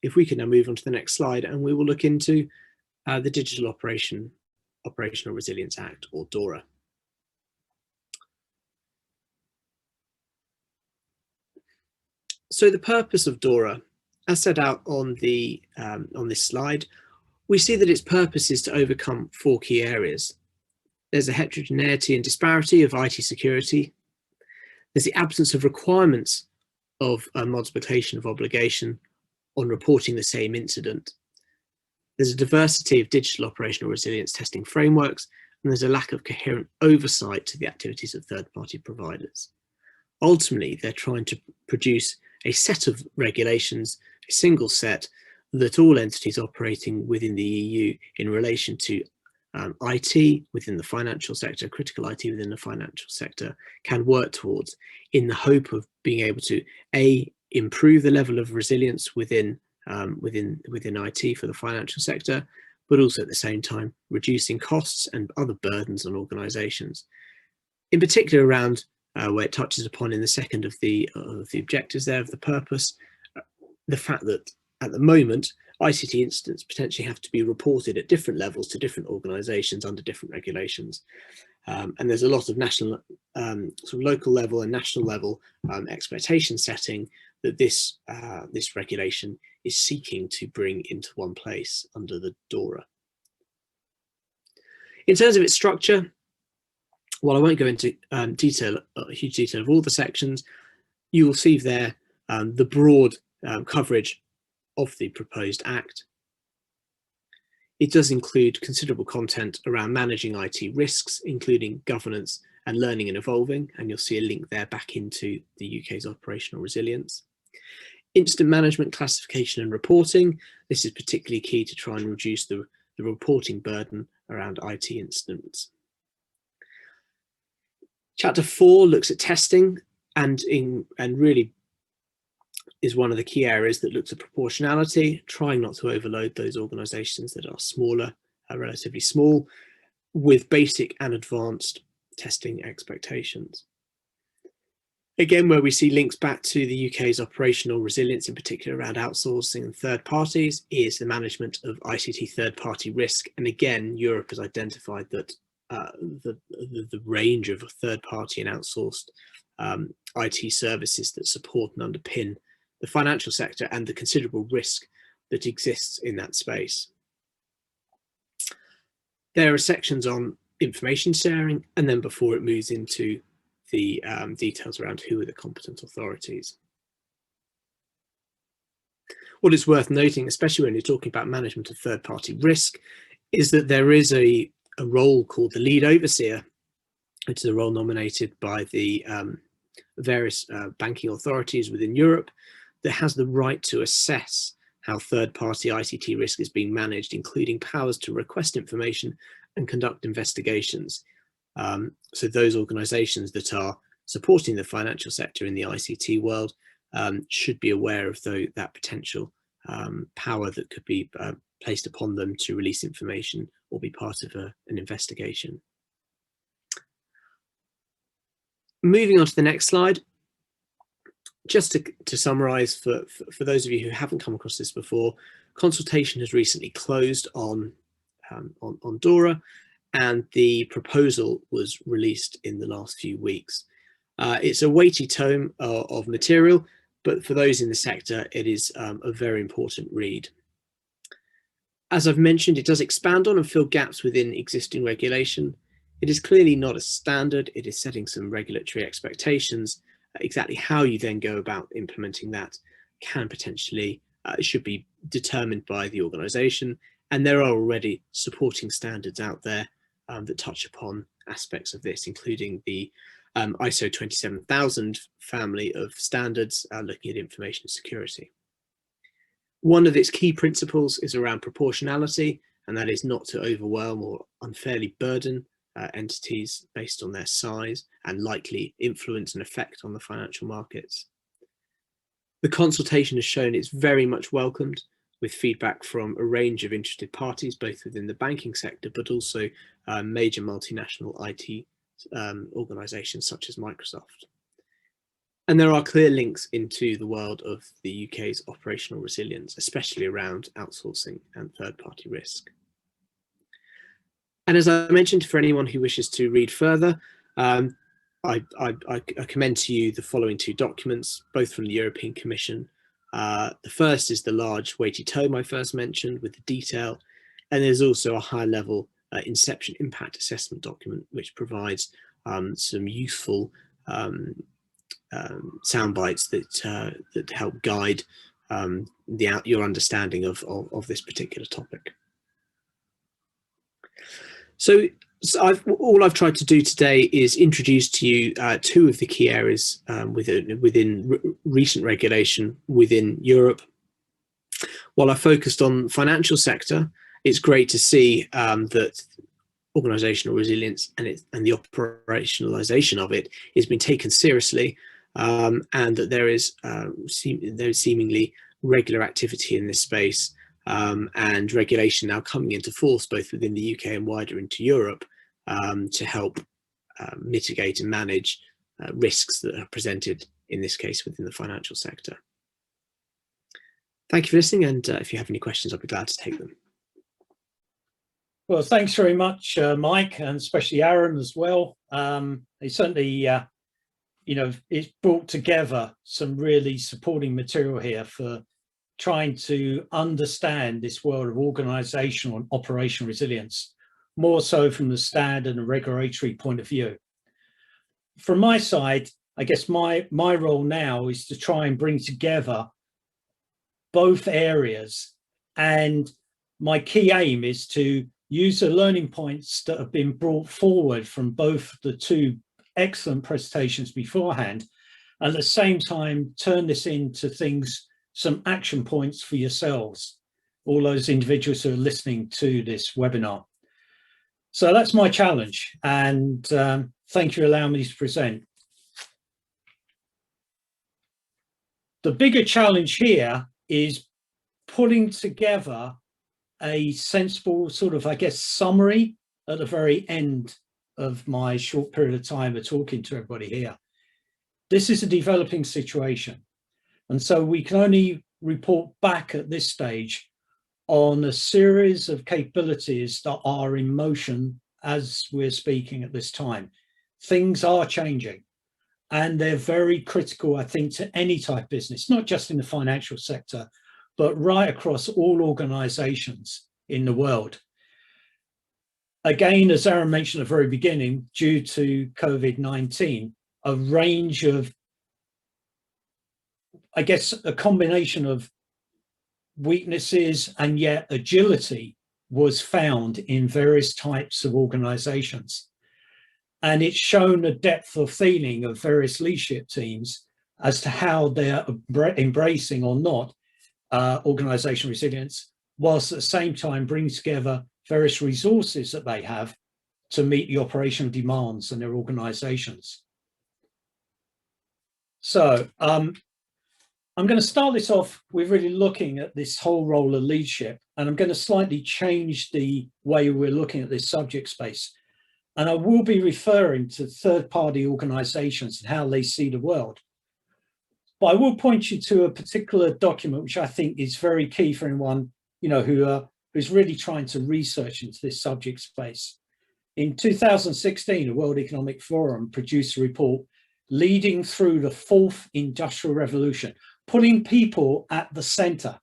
C: If we can now move on to the next slide, and we will look into the digital operation Operational Resilience Act, or DRI. So the purpose of DRI, as set out on this slide, we see that its purpose is to overcome 4 key areas. There's a heterogeneity and disparity of IT security. There's the absence of requirements of a multiplication of obligation on reporting the same incident. There's a diversity of digital operational resilience testing frameworks, and there's a lack of coherent oversight to the activities of third-party providers. Ultimately, they're trying to produce a set of regulations, a single set, that all entities operating within the EU in relation to IT within the financial sector, critical IT within the financial sector, can work towards, in the hope of being able to improve the level of resilience within IT for the financial sector, but also at the same time reducing costs and other burdens on organisations. In particular, around where it touches upon in the second of the objectives there of the purpose, the fact that at the moment ICT incidents potentially have to be reported at different levels to different organisations under different regulations, and there's a lot of national, sort of local level and national level expectation setting that this regulation is seeking to bring into one place under the DRI. In terms of its structure, while I won't go into huge detail of all the sections, you will see there the broad coverage of the proposed Act. It does include considerable content around managing IT risks, including governance and learning and evolving, and you'll see a link there back into the UK's operational resilience. Incident management, classification and reporting. This is particularly key to try and reduce the reporting burden around IT incidents. Chapter 4 looks at testing and really is one of the key areas that looks at proportionality, trying not to overload those organisations that are smaller, relatively small, with basic and advanced testing expectations. Again, where we see links back to the UK's operational resilience, in particular around outsourcing and third parties, is the management of ICT third-party risk. And again, Europe has identified that the range of third-party and outsourced IT services that support and underpin the financial sector and the considerable risk that exists in that space. There are sections on information sharing, and then before it moves into the details around who are the competent authorities. What is worth noting, especially when you're talking about management of third-party risk, is that there is a role called the lead overseer, which is a role nominated by the various banking authorities within Europe, that has the right to assess how third-party ICT risk is being managed, including powers to request information and conduct investigations. So those organisations that are supporting the financial sector in the ICT world should be aware of that potential power that could be placed upon them to release information or be part of an investigation. Moving on to the next slide. Just to summarise, for those of you who haven't come across this before, consultation has recently closed on DRI, and the proposal was released in the last few weeks. It's a weighty tome of material, but for those in the sector, it is a very important read. As I've mentioned, it does expand on and fill gaps within existing regulation. It is clearly not a standard. It is setting some regulatory expectations. Exactly how you then go about implementing that can potentially, should be determined by the organisation. And there are already supporting standards out there that touch upon aspects of this, including the ISO 27000 family of standards looking at information security. One of its key principles is around proportionality, and that is not to overwhelm or unfairly burden entities based on their size and likely influence and effect on the financial markets. The consultation has shown it's very much welcomed, with feedback from a range of interested parties, both within the banking sector, but also major multinational IT organisations such as Microsoft. And there are clear links into the world of the UK's operational resilience, especially around outsourcing and third-party risk. And as I mentioned, for anyone who wishes to read further, I commend to you the following two documents, both from the European Commission. The first is the large weighty tome I first mentioned with the detail, and there's also a high-level inception impact assessment document, which provides some useful sound bites that help guide your understanding of this particular topic. So all I've tried to do today is introduce to you two of the key areas within recent regulation within Europe. While I focused on financial sector, it's great to see that organisational resilience and the operationalisation of it is being taken seriously, and that there is seemingly regular activity in this space, and regulation now coming into force both within the UK and wider into Europe to help mitigate and manage risks that are presented, in this case, within the financial sector. Thank you for listening, and if you have any questions, I'll be glad to take them.
D: Well, thanks very much, Mike, and especially Aaron as well. It certainly, it's brought together some really supporting material here for trying to understand this world of organisational and operational resilience, more so from the standard and regulatory point of view. From my side, I guess my role now is to try and bring together both areas, and my key aim is to use the learning points that have been brought forward from both the two excellent presentations beforehand, and at the same time turn this into some action points for yourselves, all those individuals who are listening to this webinar. So that's my challenge, and thank you for allowing me to present. The bigger challenge here is putting together a sensible sort of, I guess, summary at the very end of my short period of time of talking to everybody here. This is a developing situation, and so we can only report back at this stage on a series of capabilities that are in motion as we're speaking at this time. Things are changing, and they're very critical, I think, to any type of business, not just in the financial sector, but right across all organizations in the world. Again, as Aaron mentioned at the very beginning, due to COVID-19, a range of, I guess, a combination of weaknesses and yet agility was found in various types of organizations. And it's shown a depth of feeling of various leadership teams as to how they're embracing or not organizational resilience, whilst at the same time bringing together various resources that they have to meet the operational demands in their organizations. So I'm going to start this off with really looking at this whole role of leadership, and I'm going to slightly change the way we're looking at this subject space. And I will be referring to third-party organizations and how they see the world. But I will point you to a particular document, which I think is very key for anyone, who's really trying to research into this subject space. In 2016, the World Economic Forum produced a report, Leading Through the Fourth Industrial Revolution, putting people at the center,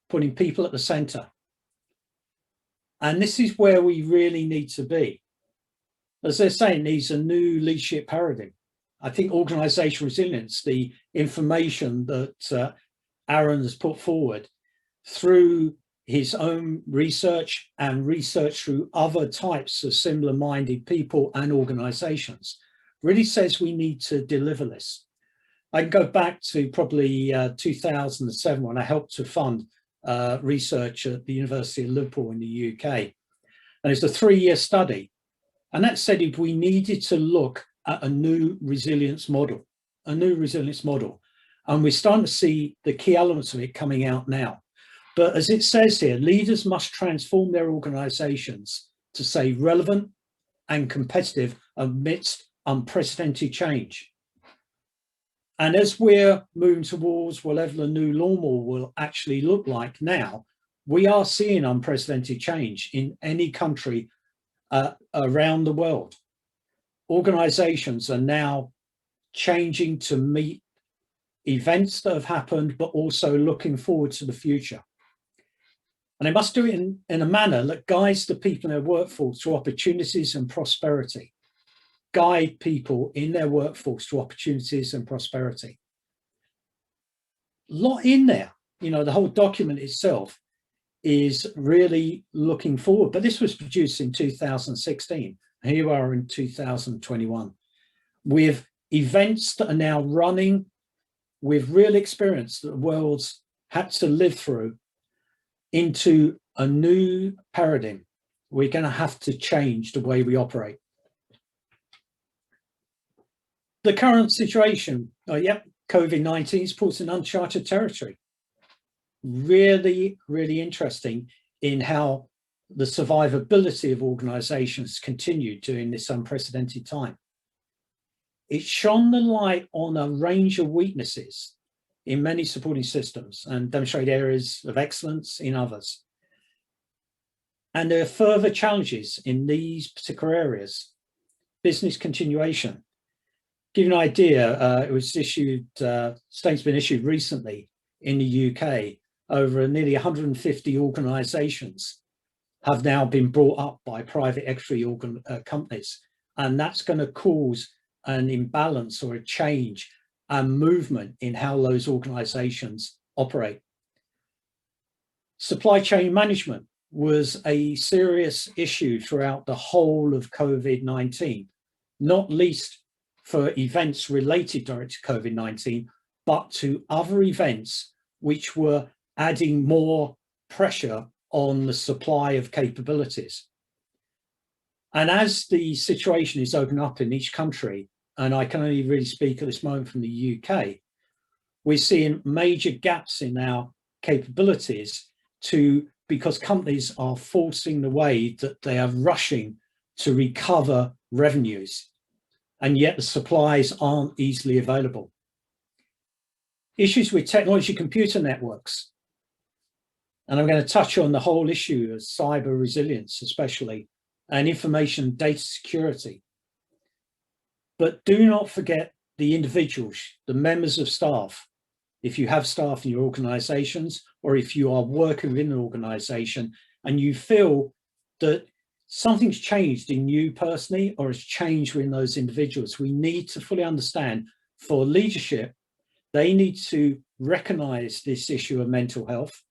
D: putting people at the center. And this is where we really need to be. As they're saying, needs a new leadership paradigm. I think organizational resilience, the information that Aaron has put forward through his own research and research through other types of similar-minded people and organizations, really says we need to deliver this. I can go back to probably 2007 when I helped to fund research at the University of Liverpool in the UK. And it's a 3-year study. And that said, if we needed to look at a new resilience model, and we're starting to see the key elements of it coming out now. But as it says here, leaders must transform their organizations to stay relevant and competitive amidst unprecedented change. And as we're moving towards whatever the new normal will actually look like now, we are seeing unprecedented change in any country around the world. Organizations are now changing to meet events that have happened, but also looking forward to the future. And they must do it in a manner that guides the people in their workforce to opportunities and prosperity. Guide people in their workforce to opportunities and prosperity. A lot in there, you know, the whole document itself is really looking forward, but this was produced in 2016. Here we are in 2021 with events that are now running with real experience that the world's had to live through into a new paradigm. We're going to have to change the way we operate. The current situation, COVID-19 puts in uncharted territory. Really, really interesting in how the survivability of organizations continued during this unprecedented time. It shone the light on a range of weaknesses in many supporting systems and demonstrated areas of excellence in others. And there are further challenges in these particular areas. Business continuation. Give you an idea, it was issued, statement's been issued recently in the UK. Over nearly 150 organizations have now been brought up by private equity companies. And that's going to cause an imbalance or a change and movement in how those organizations operate. Supply chain management was a serious issue throughout the whole of COVID-19, not least for events related directly to COVID-19, but to other events which were adding more pressure on the supply of capabilities. And as the situation is opening up in each country, and I can only really speak at this moment from the UK, we're seeing major gaps in our capabilities because companies are forcing the way that they are rushing to recover revenues, and yet the supplies aren't easily available. Issues with technology computer networks. And I'm going to touch on the whole issue of cyber resilience, especially, and information data security. But do not forget the individuals, the members of staff. If you have staff in your organizations, or if you are working within an organization and you feel that something's changed in you personally or has changed within those individuals, we need to fully understand for leadership, they need to recognize this issue of mental health.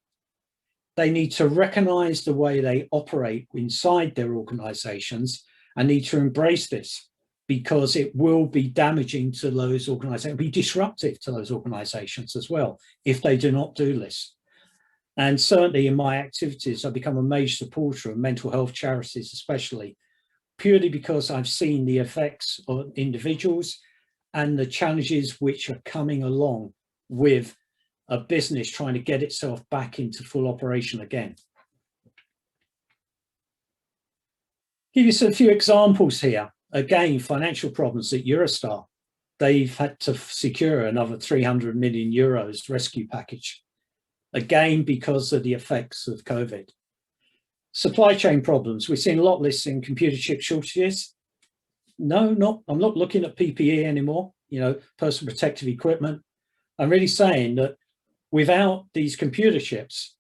D: They need to recognize the way they operate inside their organizations and need to embrace this, because it will be damaging to those organizations, be disruptive to those organizations as well, if they do not do this. And certainly in my activities, I've become a major supporter of mental health charities, especially, purely because I've seen the effects on individuals and the challenges which are coming along with a business trying to get itself back into full operation again. Give you a few examples here. Again, financial problems at Eurostar. They've had to secure another 300 million euros rescue package. Again, because of the effects of COVID. Supply chain problems. We've seen a lot of this in computer chip shortages. I'm not looking at PPE anymore, personal protective equipment. I'm really saying that without these computer chips,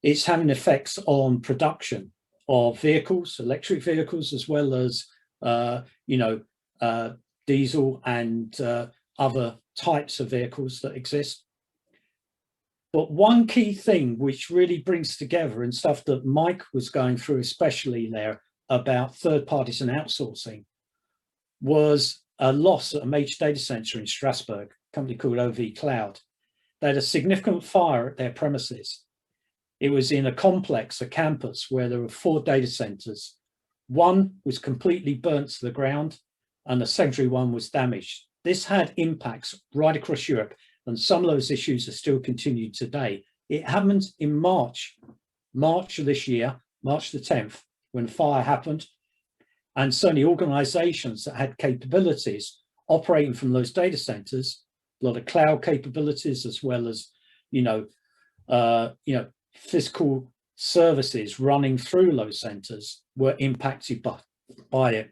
D: it's having effects on production of vehicles, electric vehicles, as well as diesel and other types of vehicles that exist. But one key thing which really brings together, and stuff that Mike was going through, especially there about third parties and outsourcing, was a loss at a major data center in Strasbourg, a company called OV Cloud. They had a significant fire at their premises. It was in a complex, a campus, where there were 4 data centers. One was completely burnt to the ground and the secondary one was damaged. This had impacts right across Europe, and some of those issues are still continued today. It happened in March of this year, March the 10th, when fire happened. And certainly organizations that had capabilities operating from those data centers, a lot of cloud capabilities, as well as, physical services running through those centers, were impacted by it.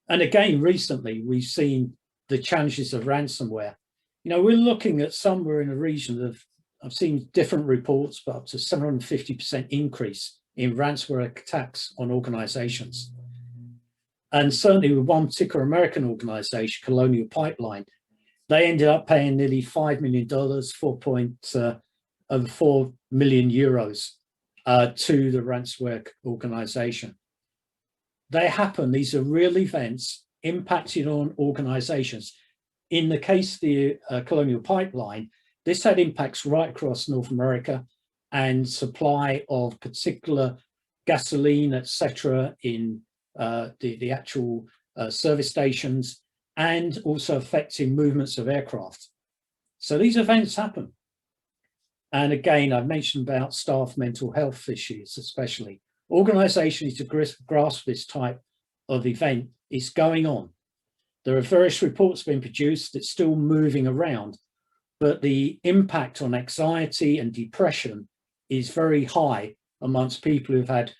D: And again, recently, we've seen the challenges of ransomware. You know, we're looking at somewhere in the region of, I've seen different reports, but up to 750% increase in ransomware attacks on organizations. And certainly with one particular American organization, Colonial Pipeline, they ended up paying nearly $5 million, over 4 million euros to the ransomware organization. They happen, these are real events impacting on organizations. In the case of the Colonial Pipeline, this had impacts right across North America and supply of particular gasoline, etc., in the actual service stations, and also affecting movements of aircraft. So these events happen. And again, I've mentioned about staff mental health issues, especially. Organizations need to grasp this type of event is going on. There are various reports being produced, it's still moving around, but the impact on anxiety and depression is very high amongst people who've had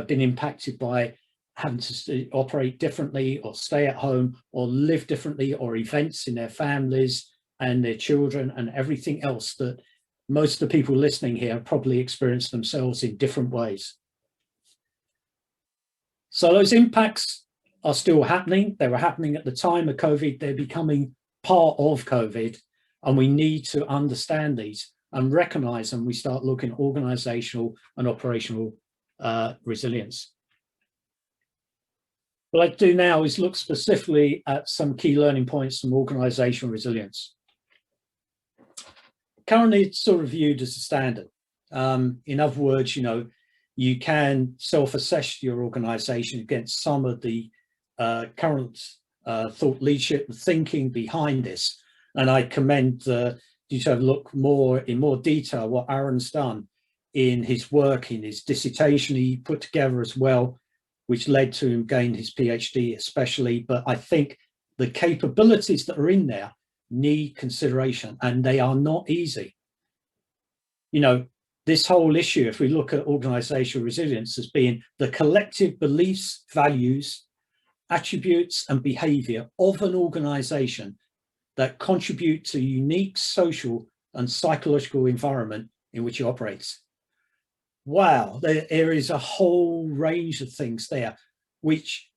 D: been impacted by having to operate differently or stay at home or live differently, or events in their families and their children and everything else that most of the people listening here have probably experienced themselves in different ways. So those impacts are still happening. They were happening at the time of COVID. They're becoming part of COVID, and we need to understand these and recognize them. We start looking at organizational and operational resilience. What I do now is look specifically at some key learning points from organizational resilience. Currently, it's sort of viewed as a standard. In other words, you know, you can self-assess your organization against some of the current thought leadership thinking behind this. And I commend you to have a look in more detail what Aaron's done in his work, in his dissertation he put together as well, which led to him gain his PhD especially. But I think the capabilities that are in there need consideration, and they are not easy. You know, this whole issue, if we look at organizational resilience as being the collective beliefs, values, attributes and behavior of an organization that contribute to unique social and psychological environment in which it operates. Wow, there is a whole range of things there, which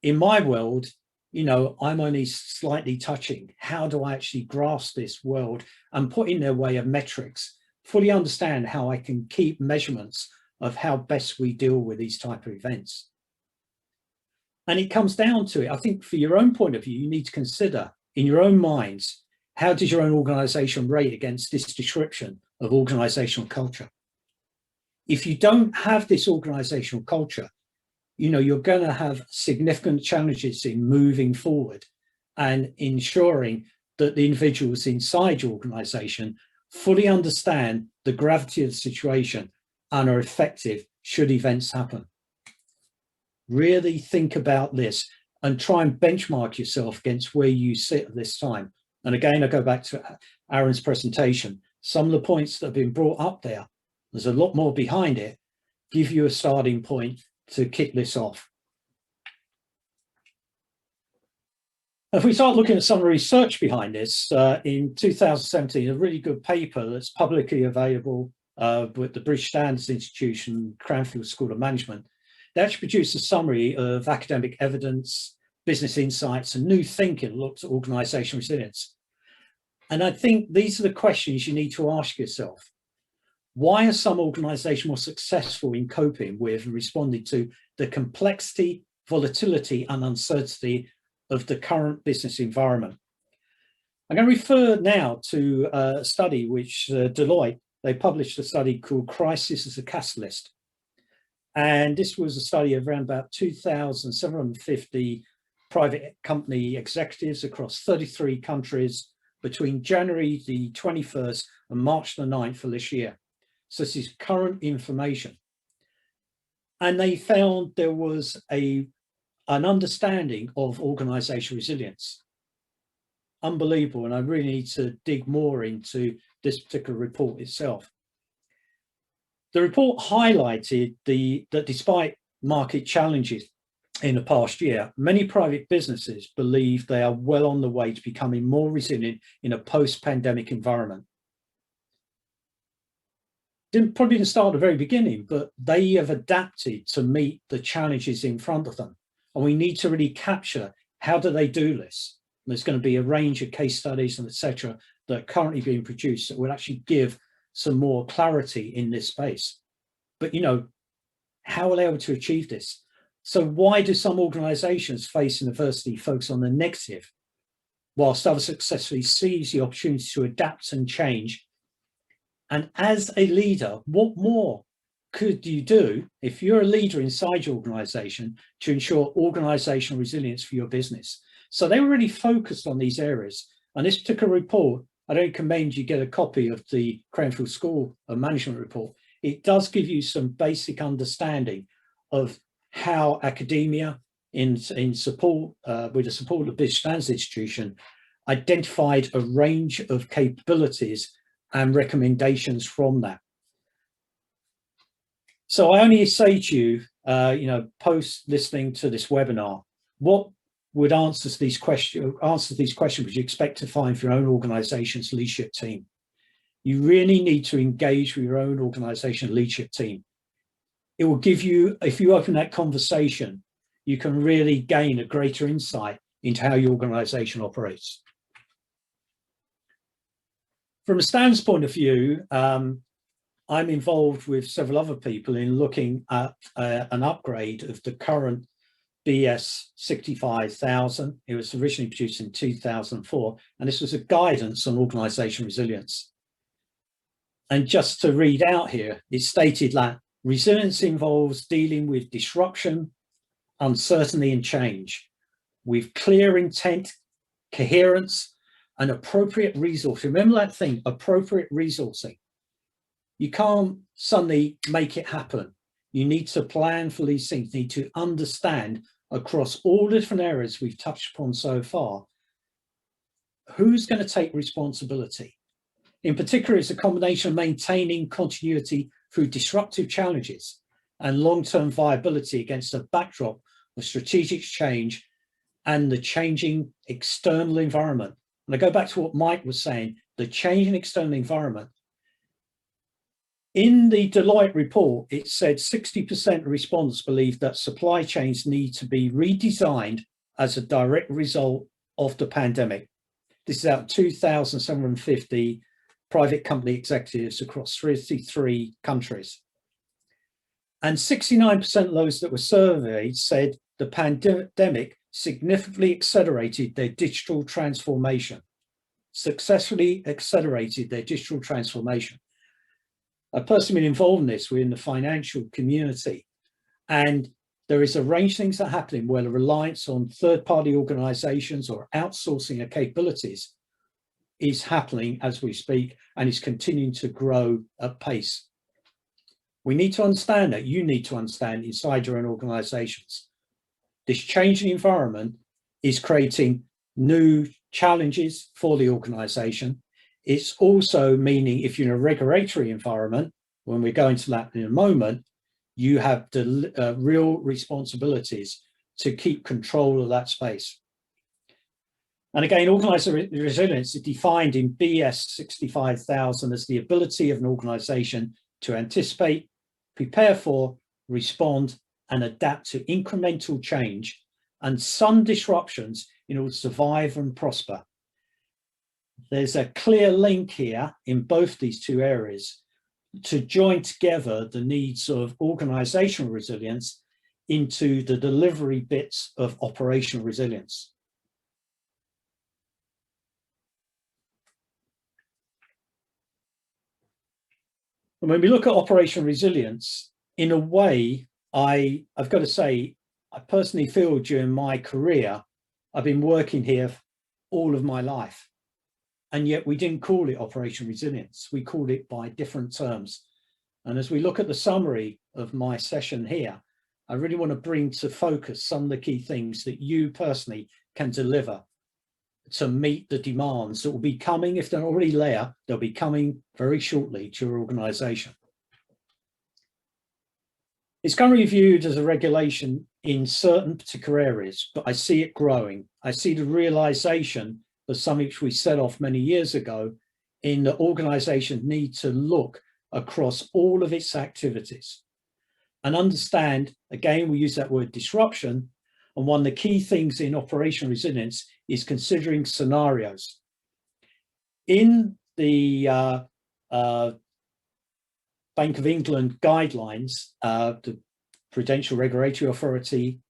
D: in my world, you know, I'm only slightly touching. How do I actually grasp this world and put in their way of metrics, fully understand how I can keep measurements of how best we deal with these type of events? And it comes down to it. I think for your own point of view, you need to consider in your own minds, how does your own organization rate against this description of organizational culture? If you don't have this organizational culture, you know, you're going to have significant challenges in moving forward and ensuring that the individuals inside your organization fully understand the gravity of the situation and are effective should events happen. Really think about this and try and benchmark yourself against where you sit at this time. And again, I go back to Aaron's presentation. Some of the points that have been brought up there, there's a lot more behind it, give you a starting point to kick this off. If we start looking at some research behind this, in 2017, a really good paper that's publicly available with the British Standards Institution, Cranfield School of Management, they actually produced a summary of academic evidence, business insights, and new thinking looked at organizational resilience. And I think these are the questions you need to ask yourself. Why are some organizations more successful in coping with and responding to the complexity, volatility, and uncertainty of the current business environment? I'm going to refer now to a study which Deloitte, they published a study called Crisis as a Catalyst. And this was a study of around about 2,750 private company executives across 33 countries between January the 21st and March the 9th of this year. So this is current information. And they found there was an understanding of organizational resilience. Unbelievable. And I really need to dig more into this particular report itself. The report highlighted that despite market challenges in the past year, many private businesses believe they are well on the way to becoming more resilient in a post-pandemic environment. Probably didn't start at the very beginning, but they have adapted to meet the challenges in front of them. And we need to really capture, how do they do this? And there's going to be a range of case studies and etc. that are currently being produced that will actually give some more clarity in this space. But, you know, how are they able to achieve this? So why do some organizations facing adversity focus on the negative, whilst others successfully seize the opportunity to adapt and change? And as a leader, what more could you do if you're a leader inside your organization to ensure organizational resilience for your business? So they were really focused on these areas. And this particular report, I'd recommend you get a copy of the Cranfield School of Management report. It does give you some basic understanding of how academia, in support with the support of the Business Standards Institution, identified a range of capabilities and recommendations from that. So I only say to you, you know, post listening to this webinar, what would answer these questions would you expect to find for your own organization's leadership team? You really need to engage with your own organizational leadership team. It will give you, if you open that conversation, you can really gain a greater insight into how your organization operates. From a standards point of view, I'm involved with several other people in looking at an upgrade of the current BS 65,000. It was originally produced in 2004, and this was a guidance on organizational resilience. And just to read out here, it stated that resilience involves dealing with disruption, uncertainty, and change with clear intent, coherence, and appropriate resource. Remember that thing, appropriate resourcing. You can't suddenly make it happen. You need to plan for these things, you need to understand across all the different areas we've touched upon so far, who's going to take responsibility. In particular, it's a combination of maintaining continuity through disruptive challenges and long-term viability against a backdrop of strategic change and the changing external environment. And I go back to what Mike was saying, the changing external environment. In the Deloitte report, it said 60% of respondents believe that supply chains need to be redesigned as a direct result of the pandemic. This is out of 2,750 private company executives across 33 countries. And 69% of those that were surveyed said the pandemic significantly accelerated their digital transformation, successfully accelerated their digital transformation. I've personally been involved in this within the financial community, and there is a range of things that are happening where the reliance on third-party organizations or outsourcing of capabilities is happening as we speak and is continuing to grow at pace. We need to understand that, you need to understand inside your own organizations. This changing environment is creating new challenges for the organization. It's also meaning if you're in a regulatory environment, when we go into that in a moment, you have the real responsibilities to keep control of that space. And again, organizational resilience is defined in BS 65,000 as the ability of an organization to anticipate, prepare for, respond, and adapt to incremental change and some disruptions in order to survive and prosper. There's a clear link here in both these two areas to join together the needs of organizational resilience into the delivery bits of operational resilience. And when we look at operational resilience, in a way, I've got to say, I personally feel during my career, I've been working here all of my life. And yet we didn't call it operational resilience. We called it by different terms. And as we look at the summary of my session here, I really want to bring to focus some of the key things that you personally can deliver to meet the demands that will be coming. If they're already there, they'll be coming very shortly to your organization. It's currently viewed as a regulation in certain particular areas, but I see it growing. I see the realization of something which we set off many years ago, in that organizations need to look across all of its activities and understand, again, we use that word disruption, and one of the key things in operational resilience is considering scenarios. In the Bank of England guidelines, the Prudential Regulatory Authority,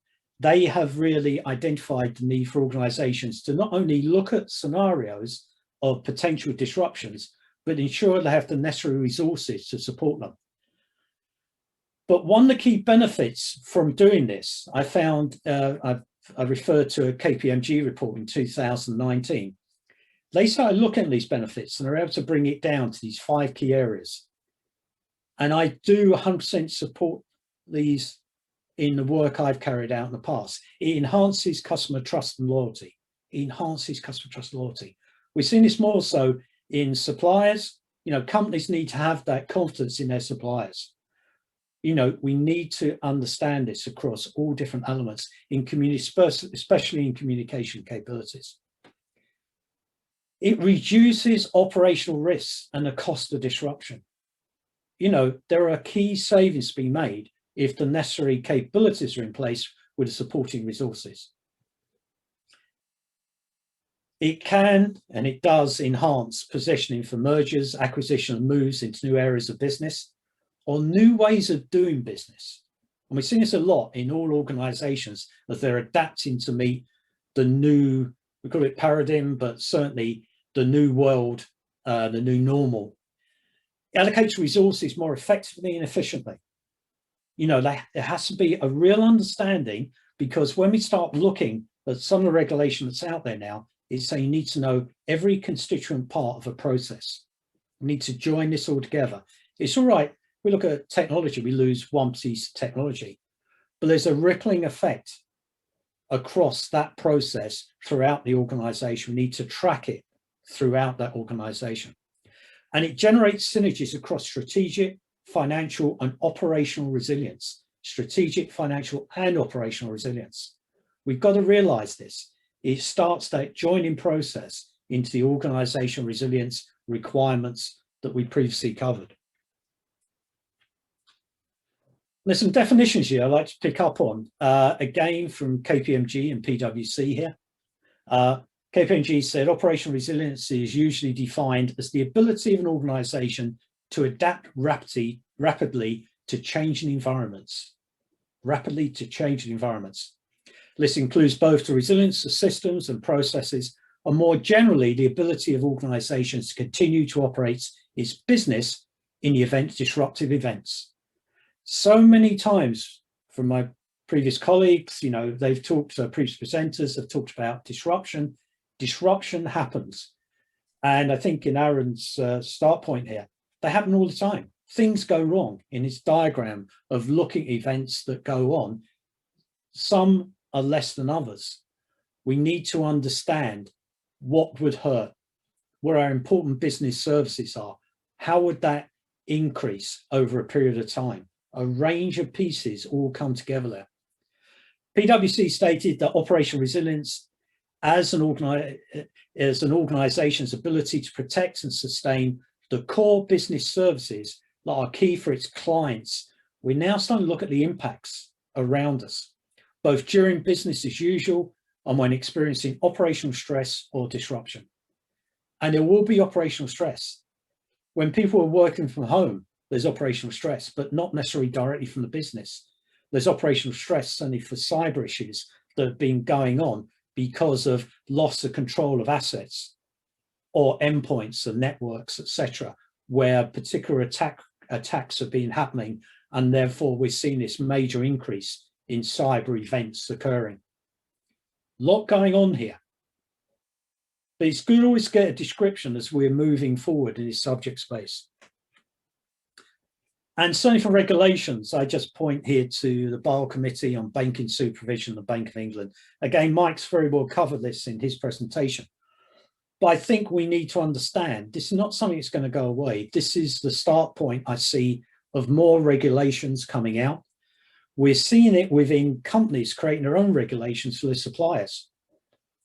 D: they have really identified the need for organizations to not only look at scenarios of potential disruptions, but ensure they have the necessary resources to support them. But one of the key benefits from doing this, I found, I referred to a KPMG report in 2019. They started looking at these benefits and are able to bring it down to these 5 key areas. And I do 100% support these in the work I've carried out in the past. It enhances customer trust and loyalty. It enhances customer trust and loyalty. We've seen this more so in suppliers. You know, companies need to have that confidence in their suppliers. You know, we need to understand this across all different elements in community, especially in communication capabilities. It reduces operational risks and the cost of disruption. You know, there are key savings to be made if the necessary capabilities are in place with the supporting resources. It can, and it does, enhance positioning for mergers, acquisition, and moves into new areas of business or new ways of doing business. And we've seen this a lot in all organizations as they're adapting to meet the new, we call it paradigm, but certainly the new world, the new normal. It allocates resources more effectively and efficiently. You know, there has to be a real understanding, because when we start looking at some of the regulation that's out there now, it's saying you need to know every constituent part of a process. We need to join this all together. It's all right, we look at technology, we lose one piece of technology, but there's a rippling effect across that process throughout the organization. We need to track it throughout that organization. And it generates synergies across strategic, financial, and operational resilience. Strategic, financial, and operational resilience. We've got to realize this. It starts that joining process into the organizational resilience requirements that we previously covered. There's some definitions here I'd like to pick up on, again from KPMG and PwC here. KPMG said operational resilience is usually defined as the ability of an organization to adapt rapidly to changing environments. This includes both the resilience of systems and processes, and more generally, the ability of organizations to continue to operate its business in the event of disruptive events. So many times from my previous colleagues, you know, they've talked, previous presenters have talked about disruption. Disruption happens. And I think in Aaron's start point here, they happen all the time. Things go wrong in his diagram of looking at events that go on. Some are less than others. We need to understand what would hurt, where our important business services are. How would that increase over a period of time? A range of pieces all come together there. PwC stated that operational resilience as an organization's ability to protect and sustain the core business services that are key for its clients. We're now starting to look at the impacts around us, both during business as usual and when experiencing operational stress or disruption. And there will be operational stress. When people are working from home, there's operational stress, but not necessarily directly from the business. There's operational stress only for cyber issues that have been going on because of loss of control of assets or endpoints and networks, etc., where particular attacks have been happening, and therefore we're seeing this major increase in cyber events occurring. A lot going on here. But it's good to always get a description as we're moving forward in this subject space. And certainly for regulations, I just point here to the Basel Committee on Banking Supervision, the Bank of England. Again, Mike's very well covered this in his presentation. But I think we need to understand this is not something that's going to go away. This is the start point, I see, of more regulations coming out. we're seeing it within companies creating their own regulations for their suppliers.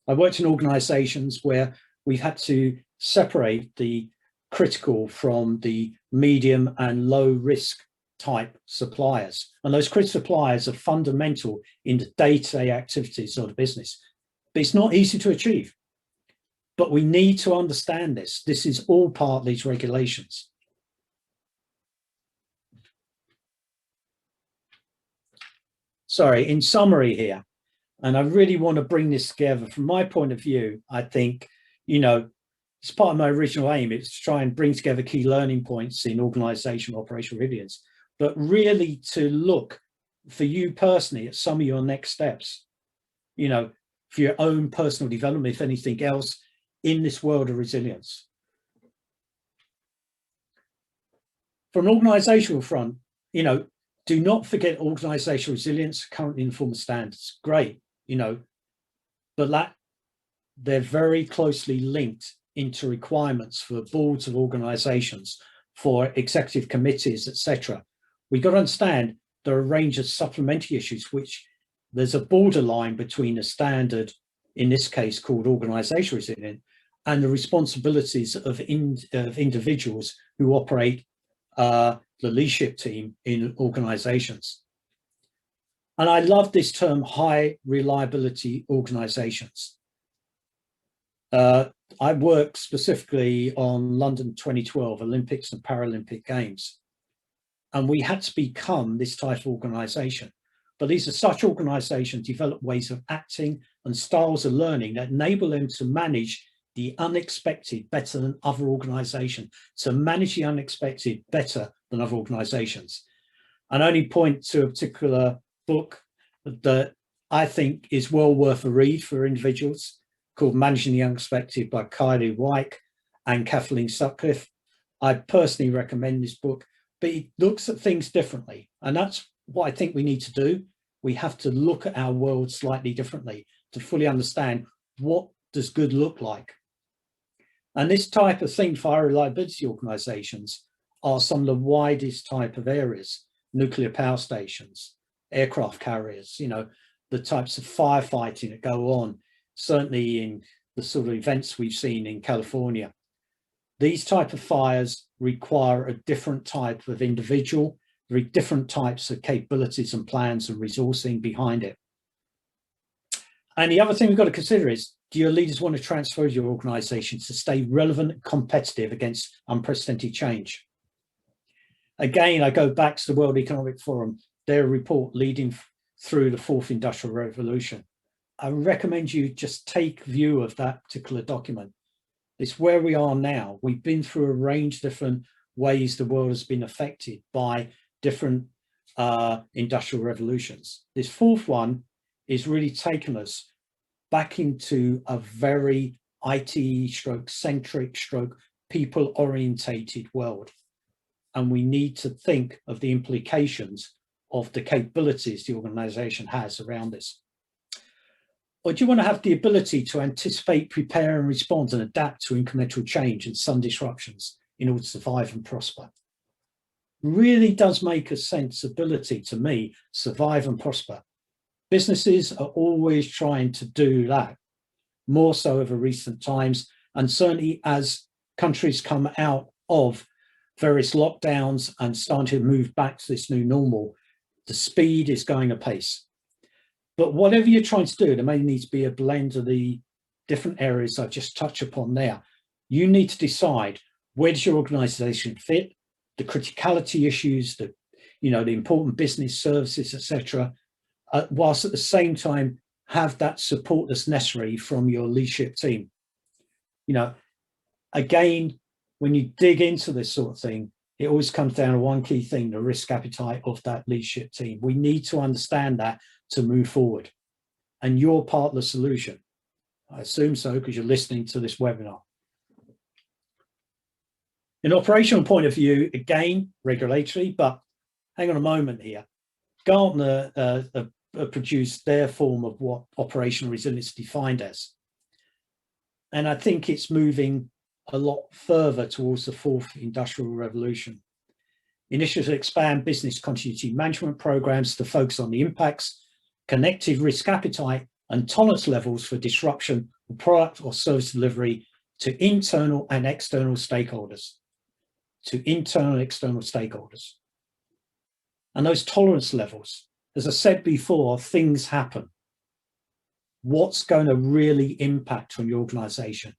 D: I worked in organizations where we've had to separate the critical from the medium and low risk type suppliers. And those critical suppliers are fundamental in the day-to-day activities of the business. But it's not easy to achieve. But we need to understand this. This is all part of these regulations. Sorry, in summary here, and I really want to bring this together from my point of view, I think, you know, it's part of my original aim. It's to try and bring together key learning points in organizational operational resilience, but really to look for you personally at some of your next steps, you know, for your own personal development, if anything else, in this world of resilience. From an organizational front, you know, do not forget organizational resilience currently in the form of standards. Great, you know, but they're very closely linked into requirements for boards of organizations, for executive committees, etc. We've got to understand there are a range of supplementary issues, which there's a borderline between a standard, in this case called organizational resilience, and the responsibilities of individuals who operate the leadership team in organizations. And I love this term, high reliability organizations. I worked specifically on London 2012 Olympics and Paralympic Games. And we had to become this type of organization. But these are such organizations develop ways of acting and styles of learning that enable them to manage the unexpected better than other organizations, to manage the unexpected better than other organizations. And I only point to a particular book that I think is well worth a read for individuals, called Managing the Unexpected by Kylie White and Kathleen Sutcliffe. I personally recommend this book, but it looks at things differently. And that's what I think we need to do. We have to look at our world slightly differently to fully understand what does good look like. And this type of thing for high reliability organizations are some of the widest type of areas: nuclear power stations, aircraft carriers, you know, the types of firefighting that go on, certainly in the sort of events we've seen in California. These type of fires require a different type of individual, different types of capabilities and plans and resourcing behind it. And the other thing we've got to consider is, do your leaders want to transfer your organization to stay relevant and competitive against unprecedented change? Again, I go back to the World Economic Forum, their report leading through the fourth industrial revolution. I recommend you just take view of that particular document. It's where we are now. We've been through a range of different ways the world has been affected by different industrial revolutions. This fourth one is really taken us back into a very IT stroke centric stroke people orientated world. And we need to think of the implications of the capabilities the organization has around this. Or do you want to have the ability to anticipate, prepare and respond and adapt to incremental change and some disruptions in order to survive and prosper? Really does make a sensibility to me, survive and prosper. Businesses are always trying to do that, more so over recent times, and certainly as countries come out of various lockdowns and starting to move back to this new normal, the speed is going apace. But whatever you're trying to do, there may need to be a blend of the different areas I've just touched upon there. You need to decide, where does your organization fit, the criticality issues, the important business services, etc., whilst at the same time have that support that's necessary from your leadership team. Again, when you dig into this sort of thing, it always comes down to one key thing: the risk appetite of that leadership team. We need to understand that to move forward. And you're part of the solution. I assume so, because you're listening to this webinar. In operational point of view, again, regulatory, but hang on a moment here. Gartner produced their form of what operational resilience is defined as. And I think it's moving a lot further towards the fourth industrial revolution. Initiatives to expand business continuity management programs to focus on the impacts, connected risk appetite, and tolerance levels for disruption of product or service delivery to internal and external stakeholders. And those tolerance levels, as I said before, things happen. What's going to really impact on your organization?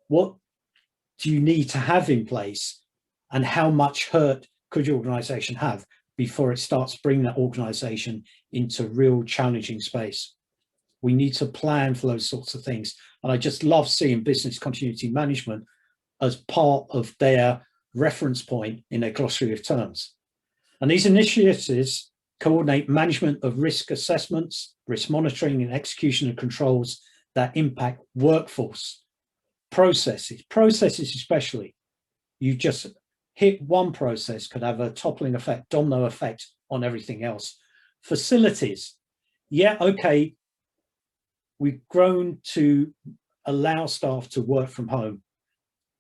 D: What do you need to have in place, and how much hurt could your organization have before it starts bringing that organization into real challenging space? We need to plan for those sorts of things. And I just love seeing business continuity management as part of their reference point in their glossary of terms. And these initiatives coordinate management of risk assessments, risk monitoring, and execution of controls that impact workforce, processes especially. You just hit one process could have a toppling effect, domino effect on everything else. Facilities, yeah, okay, we've grown to allow staff to work from home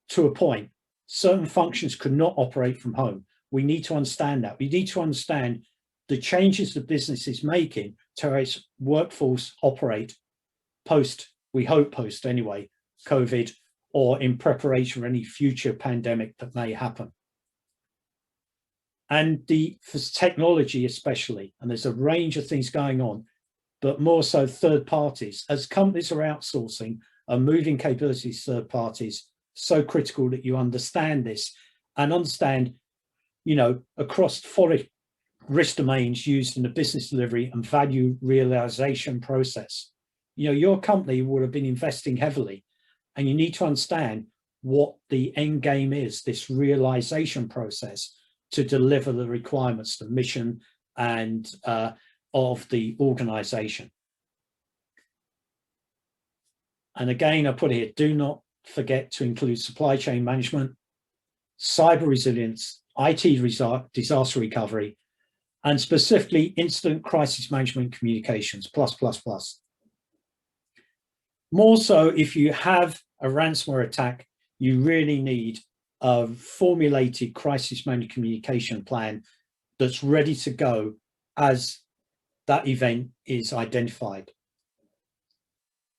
D: to a point. Certain functions could not operate from home. We need to understand that. We need to understand the changes the business is making to its workforce operate post, we hope post anyway, COVID, or in preparation for any future pandemic that may happen. And for technology especially, and there's a range of things going on, but more so third parties. As companies are outsourcing and moving capabilities to third parties, so critical that you understand this and understand, you know, across 4 risk domains used in the business delivery and value realization process. You know, your company would have been investing heavily, and you need to understand what the end game is, this realization process to deliver the requirements, the mission and of the organization. And again, I put here, do not forget to include supply chain management, cyber resilience, IT disaster recovery, and specifically incident crisis management communications, plus. More so, if you have a ransomware attack, you really need a formulated crisis management communication plan that's ready to go as that event is identified.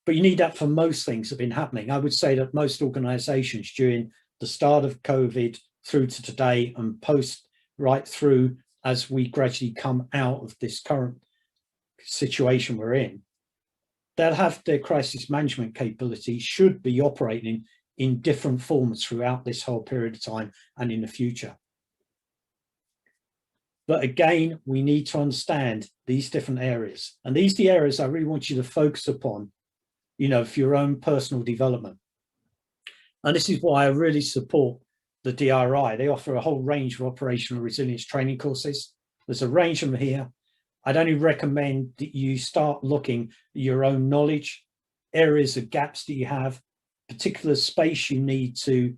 D: But you need that for most things that have been happening. I would say that most organizations during the start of COVID through to today and post right through as we gradually come out of this current situation we're in, they'll have their crisis management capability should be operating in different formats throughout this whole period of time and in the future. But again, we need to understand these different areas. And these are the areas I really want you to focus upon, you know, for your own personal development. And this is why I really support the DRI. They offer a whole range of operational resilience training courses. There's a range of them here. I'd only recommend that you start looking at your own knowledge, areas of gaps that you have, particular space you need to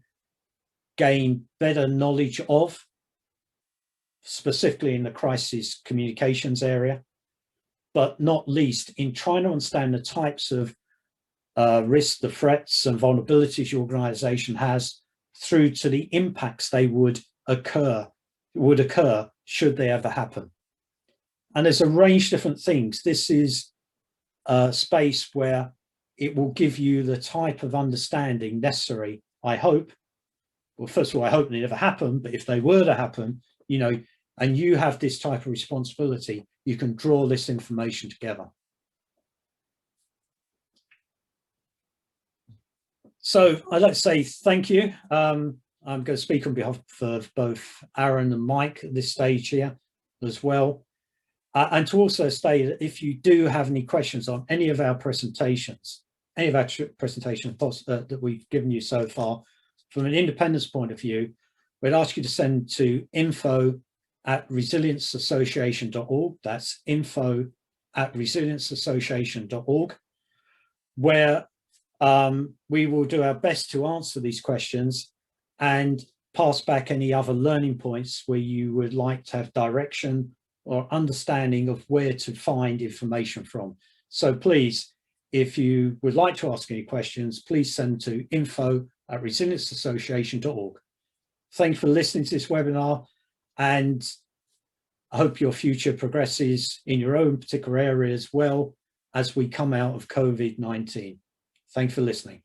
D: gain better knowledge of, specifically in the crisis communications area, but not least in trying to understand the types of risks, the threats and vulnerabilities your organization has through to the impacts they would occur should they ever happen. And there's a range of different things. This is a space where it will give you the type of understanding necessary, I hope. Well, first of all, I hope they never happen, but if they were to happen, you know, and you have this type of responsibility, you can draw this information together. So I'd like to say thank you. I'm going to speak on behalf of both Aaron and Mike at this stage here as well. And to also state that if you do have any questions on any of our presentations, that we've given you so far, from an independence point of view, we'd ask you to send to info@resilienceassociation.org. That's info@resilienceassociation.org, where we will do our best to answer these questions and pass back any other learning points where you would like to have direction or understanding of where to find information from. So please, if you would like to ask any questions, please send to info@resilienceassociation.org. Thank you for listening to this webinar. And I hope your future progresses in your own particular area as well as we come out of COVID-19. Thanks for listening.